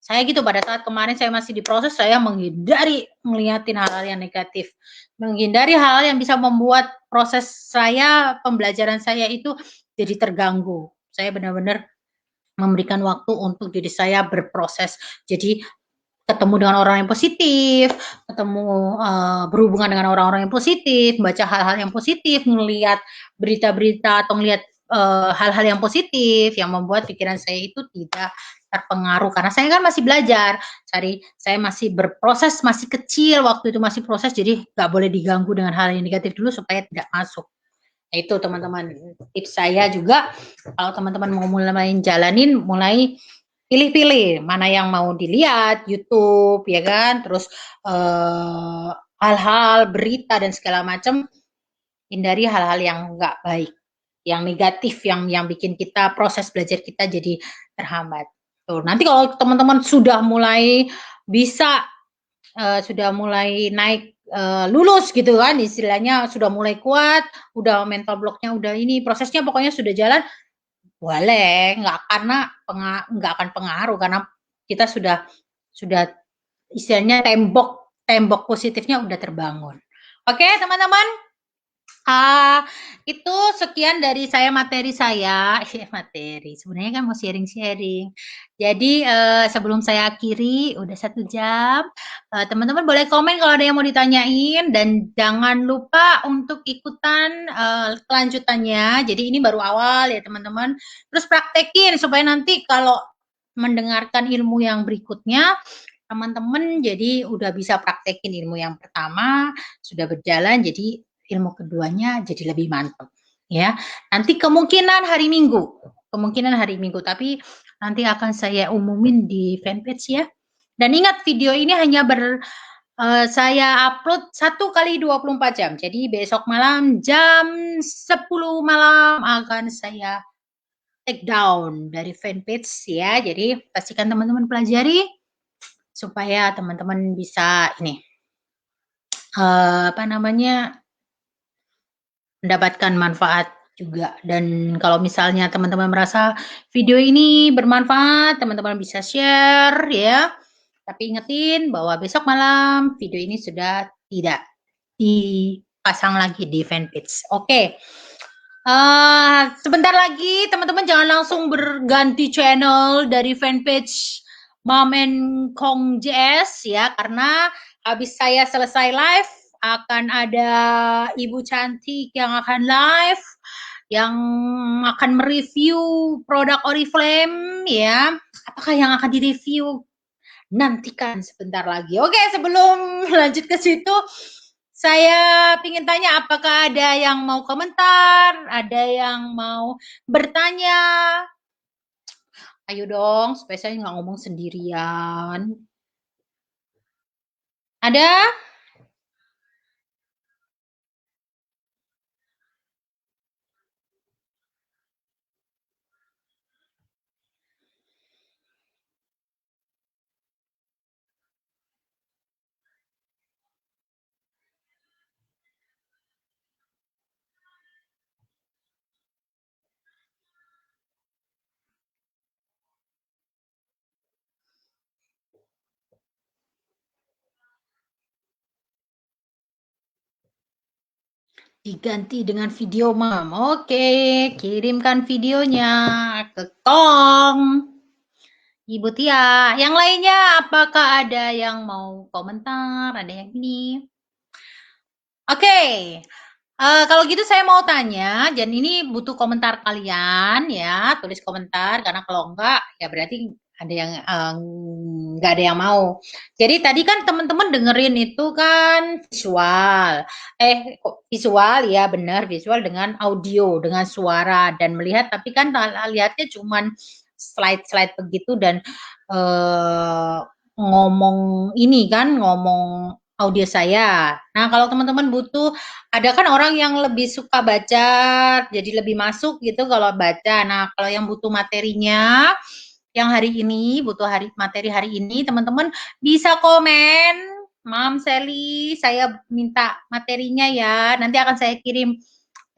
S1: Saya gitu pada saat kemarin saya masih diproses, saya menghindari ngeliatin hal-hal yang negatif. Menghindari hal-hal yang bisa membuat proses saya, pembelajaran saya itu jadi terganggu. Saya benar-benar memberikan waktu untuk diri saya berproses. Jadi ketemu dengan orang yang positif, ketemu berhubungan dengan orang-orang yang positif, baca hal-hal yang positif, melihat berita-berita atau melihat hal-hal yang positif yang membuat pikiran saya itu tidak terpengaruh karena saya kan masih belajar, saya masih berproses, masih kecil waktu itu masih proses, jadi nggak boleh diganggu dengan hal yang negatif dulu supaya tidak masuk. Nah, itu teman-teman tips saya juga kalau teman-teman mau mulai jalanin, mulai pilih-pilih mana yang mau dilihat, YouTube ya kan, terus hal-hal berita dan segala macam, hindari hal-hal yang nggak baik, yang negatif, yang bikin kita proses belajar kita jadi terhambat. Tuh, nanti kalau teman-teman sudah mulai bisa sudah mulai naik lulus gitu kan istilahnya sudah mulai kuat, udah mental blocknya udah ini prosesnya pokoknya sudah jalan, boleh nggak akan pengaruh karena kita sudah istilahnya tembok positifnya udah terbangun. Oke teman-teman, itu sekian dari saya materi saya, materi, sebenarnya kan mau sharing-sharing. Jadi, sebelum saya akhiri, udah 1 jam, teman-teman boleh komen kalau ada yang mau ditanyain dan jangan lupa untuk ikutan, kelanjutannya. Jadi ini baru awal ya teman-teman, terus praktekin supaya nanti kalau mendengarkan ilmu yang berikutnya, teman-teman jadi udah bisa praktekin ilmu yang pertama, sudah berjalan, jadi ilmu keduanya jadi lebih mantap ya. Nanti kemungkinan hari Minggu, tapi nanti akan saya umumin di fanpage ya. Dan ingat video ini hanya saya upload 1 kali 24 jam. Jadi besok malam jam 10 malam akan saya take down dari fanpage ya. Jadi pastikan teman-teman pelajari supaya teman-teman bisa ini apa namanya mendapatkan manfaat juga. Dan kalau misalnya teman-teman merasa video ini bermanfaat, teman-teman bisa share ya. Tapi ingetin bahwa besok malam video ini sudah tidak dipasang lagi di fanpage. Oke. Sebentar lagi teman-teman jangan langsung berganti channel dari fanpage Mom and Kong JS ya, karena habis saya selesai live akan ada Ibu Cantik yang akan live, yang akan mereview produk Oriflame ya. Apakah yang akan direview? Nantikan sebentar lagi. Oke, sebelum lanjut ke situ, saya ingin tanya apakah ada yang mau komentar, ada yang mau bertanya. Ayo dong, supaya saya nggak ngomong sendirian. Ada? Diganti dengan video, Mam. Oke, kirimkan videonya ke Kong. Ibu Tia. Yang lainnya, apakah ada yang mau komentar? Ada yang ini? Oke. Kalau gitu saya mau tanya, dan ini butuh komentar kalian ya, tulis komentar, karena kalau enggak, ya berarti ada yang nggak ada yang mau. Jadi tadi kan teman-teman dengerin itu kan visual, kok visual ya benar visual dengan audio, dengan suara dan melihat, tapi kan lihatnya cuman slide-slide begitu dan ngomong ini kan, ngomong audio saya. Nah kalau teman-teman butuh ada kan orang yang lebih suka baca, jadi lebih masuk gitu kalau baca. Nah, kalau yang butuh materinya, yang hari ini, butuh materi hari ini, teman-teman bisa komen. Mam Sally, saya minta materinya ya. Nanti akan saya kirim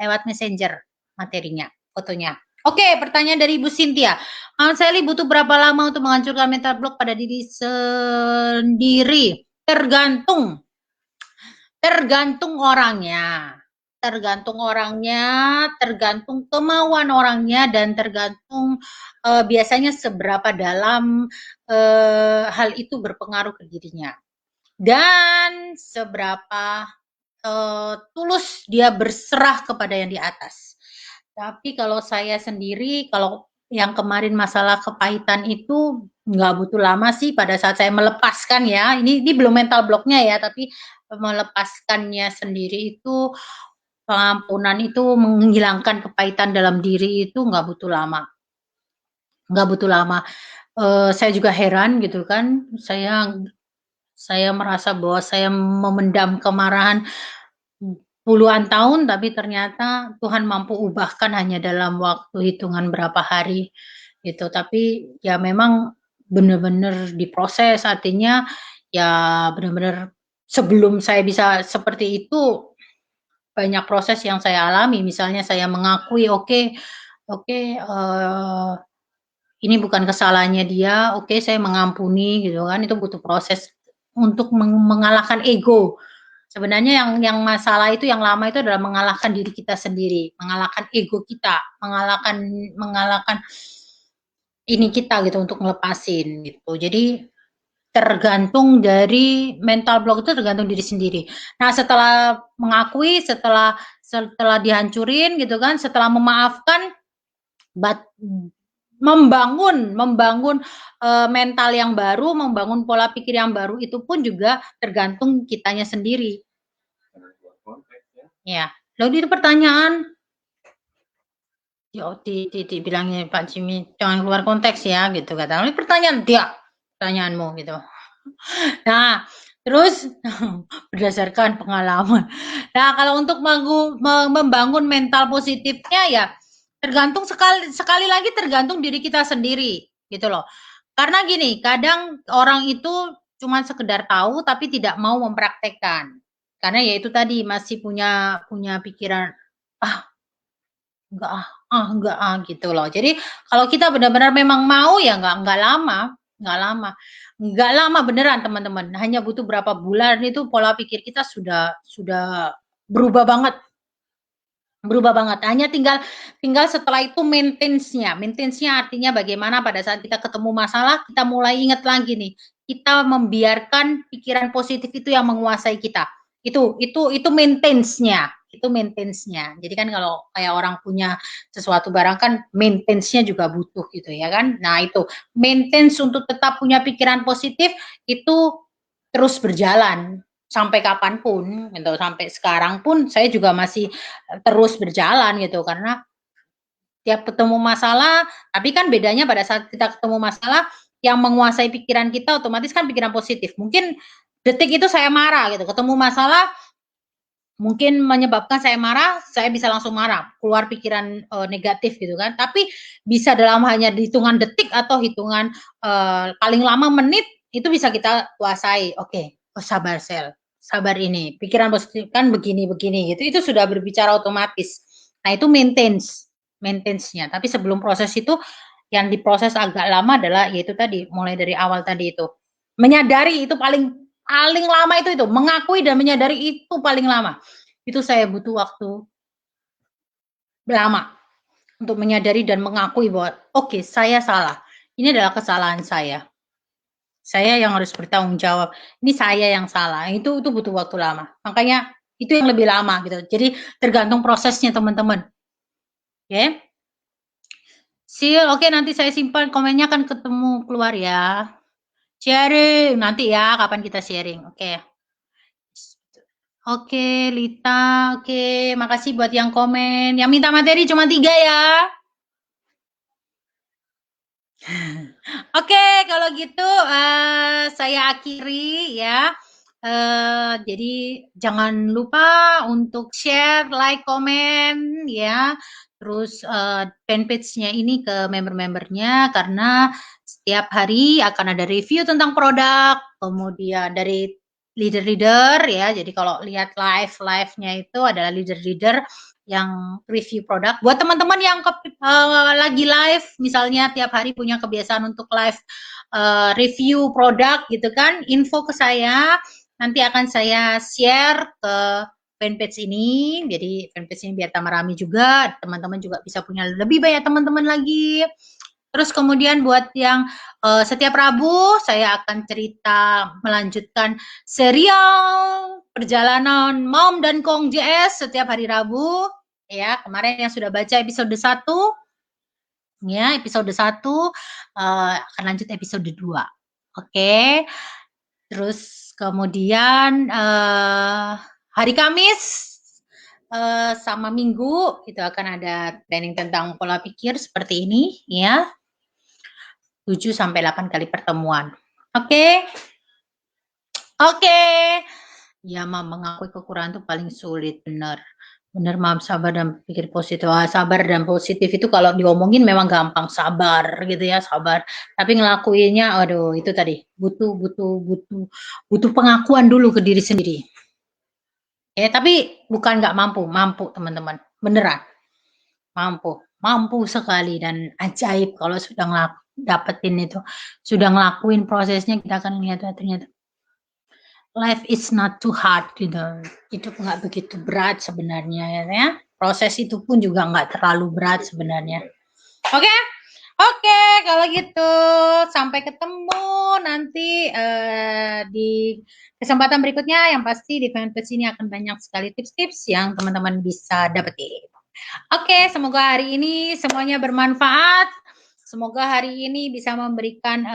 S1: lewat messenger materinya, fotonya. Oke, pertanyaan dari Ibu Cynthia. Mam Sally butuh berapa lama untuk menghancurkan mental block pada diri sendiri? Tergantung orangnya. Tergantung kemauan orangnya, dan tergantung biasanya seberapa dalam hal itu berpengaruh ke dirinya. Dan seberapa tulus dia berserah kepada yang di atas. Tapi kalau saya sendiri, kalau yang kemarin masalah kepahitan itu nggak butuh lama sih pada saat saya melepaskan ya. Ini belum mental blocknya ya, tapi melepaskannya sendiri itu, pengampunan itu menghilangkan kepahitan dalam diri itu nggak butuh lama. Nggak butuh lama. Saya juga heran gitu kan, saya merasa bahwa saya memendam kemarahan puluhan tahun, tapi ternyata Tuhan mampu ubahkan hanya dalam waktu hitungan berapa hari gitu. Tapi ya memang benar-benar diproses, artinya ya benar-benar sebelum saya bisa seperti itu banyak proses yang saya alami. Misalnya saya mengakui oke, ini bukan kesalahannya dia, oke saya mengampuni gitu kan, itu butuh proses untuk mengalahkan ego. Sebenarnya yang masalah itu, yang lama itu adalah mengalahkan diri kita sendiri, mengalahkan ego kita, mengalahkan ini kita gitu untuk ngelepasin gitu. Jadi tergantung dari mental block, itu tergantung diri sendiri. Nah, setelah mengakui, setelah dihancurin gitu kan, setelah memaafkan, membangun mental yang baru, membangun pola pikir yang baru, itu pun juga tergantung kitanya sendiri. Ya, lalu itu pertanyaan. Ya, dibilangnya Pak Jimmy, jangan keluar konteks ya, gitu kata. Ini pertanyaan dia, pertanyaanmu gitu. Nah, terus berdasarkan pengalaman. Nah, kalau untuk membangun mental positifnya ya tergantung sekali lagi tergantung diri kita sendiri, gitu loh. Karena gini, kadang orang itu cuma sekedar tahu tapi tidak mau mempraktekkan. Karena ya itu tadi masih punya pikiran, ah enggak gitu loh. Jadi kalau kita benar-benar memang mau ya enggak lama, enggak lama beneran teman-teman. Hanya butuh berapa bulan itu pola pikir kita sudah berubah banget. Berubah banget. Hanya tinggal setelah itu maintenance-nya. Maintenance-nya artinya bagaimana pada saat kita ketemu masalah, kita mulai ingat lagi nih. Kita membiarkan pikiran positif itu yang menguasai kita. Itu maintenance-nya. Itu maintenance-nya. Jadi kan kalau kayak orang punya sesuatu barang kan maintenance-nya juga butuh gitu ya kan. Nah, itu maintenance untuk tetap punya pikiran positif itu terus berjalan sampai kapanpun gitu, sampai sekarang pun saya juga masih terus berjalan gitu, karena tiap ketemu masalah, tapi kan bedanya pada saat kita ketemu masalah yang menguasai pikiran kita otomatis kan pikiran positif. Mungkin detik itu saya marah gitu, ketemu masalah mungkin menyebabkan saya marah, saya bisa langsung marah, keluar pikiran negatif gitu kan. Tapi bisa dalam hanya hitungan detik atau hitungan paling lama menit itu bisa kita kuasai. Oke, sabar Sel, sabar ini, pikiran positif kan begini gitu. Itu sudah berbicara otomatis. Nah itu maintenance-nya. Tapi sebelum proses itu yang diproses agak lama adalah yaitu tadi mulai dari awal tadi itu menyadari, itu paling lama itu mengakui dan menyadari itu paling lama. Itu saya butuh waktu lama untuk menyadari dan mengakui bahwa oke, saya salah. Ini adalah kesalahan saya. Saya yang harus bertanggung jawab. Ini saya yang salah. Itu butuh waktu lama. Makanya itu yang lebih lama gitu. Jadi tergantung prosesnya teman-teman. Oke. Oke, nanti saya simpan komennya, akan ketemu keluar ya. Sharing nanti ya, kapan kita sharing. Oke. Oke, Lita. Oke, makasih buat yang komen. Yang minta materi cuma 3 ya. Oke, kalau gitu saya akhiri ya. Jadi jangan lupa untuk share, like, komen ya. Terus fanpage-nya ini ke member-membernya, karena setiap hari akan ada review tentang produk, kemudian dari leader-leader ya. Jadi kalau lihat live-nya itu adalah leader-leader yang review produk. Buat teman-teman yang lagi live, misalnya tiap hari punya kebiasaan untuk live review produk gitu kan, info ke saya, nanti akan saya share ke fanpage ini. Jadi fanpage ini biar tambah rame juga, teman-teman juga bisa punya lebih banyak teman-teman lagi. Terus kemudian buat yang setiap Rabu saya akan cerita melanjutkan serial perjalanan Mom dan Kong JS setiap hari Rabu. Ya, kemarin yang sudah baca episode 1, ya, episode 1 akan lanjut episode 2. Oke. Terus kemudian hari Kamis sama Minggu itu akan ada training tentang pola pikir seperti ini ya. 7 sampai 8 kali pertemuan. Oke. Oke. Ya, Mam, mengakui kekurangan itu paling sulit, benar. Benar, Mam, sabar dan pikir positif. Sabar dan positif itu kalau diomongin memang gampang, sabar gitu ya, sabar. Tapi ngelakuinnya, aduh, itu tadi butuh pengakuan dulu ke diri sendiri. Ya, tapi bukan nggak mampu, mampu teman-teman, beneran, mampu sekali dan ajaib kalau sudah dapetin itu, sudah ngelakuin prosesnya, kita akan lihat ternyata life is not too hard gitu. Hidup nggak begitu berat sebenarnya ya. Proses itu pun juga nggak terlalu berat sebenarnya. Oke? Oke, kalau gitu sampai ketemu nanti di kesempatan berikutnya. Yang pasti di fanpage ini akan banyak sekali tips-tips yang teman-teman bisa dapetin. Oke, semoga hari ini semuanya bermanfaat. Semoga hari ini bisa memberikan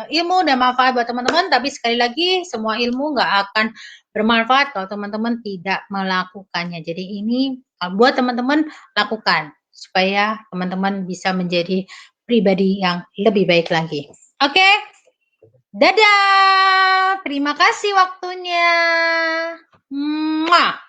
S1: ilmu dan manfaat buat teman-teman. Tapi sekali lagi, semua ilmu nggak akan bermanfaat kalau teman-teman tidak melakukannya. Jadi ini buat teman-teman lakukan supaya teman-teman bisa menjadi pribadi yang lebih baik lagi. Oke, dadah. Terima kasih waktunya. Mwah.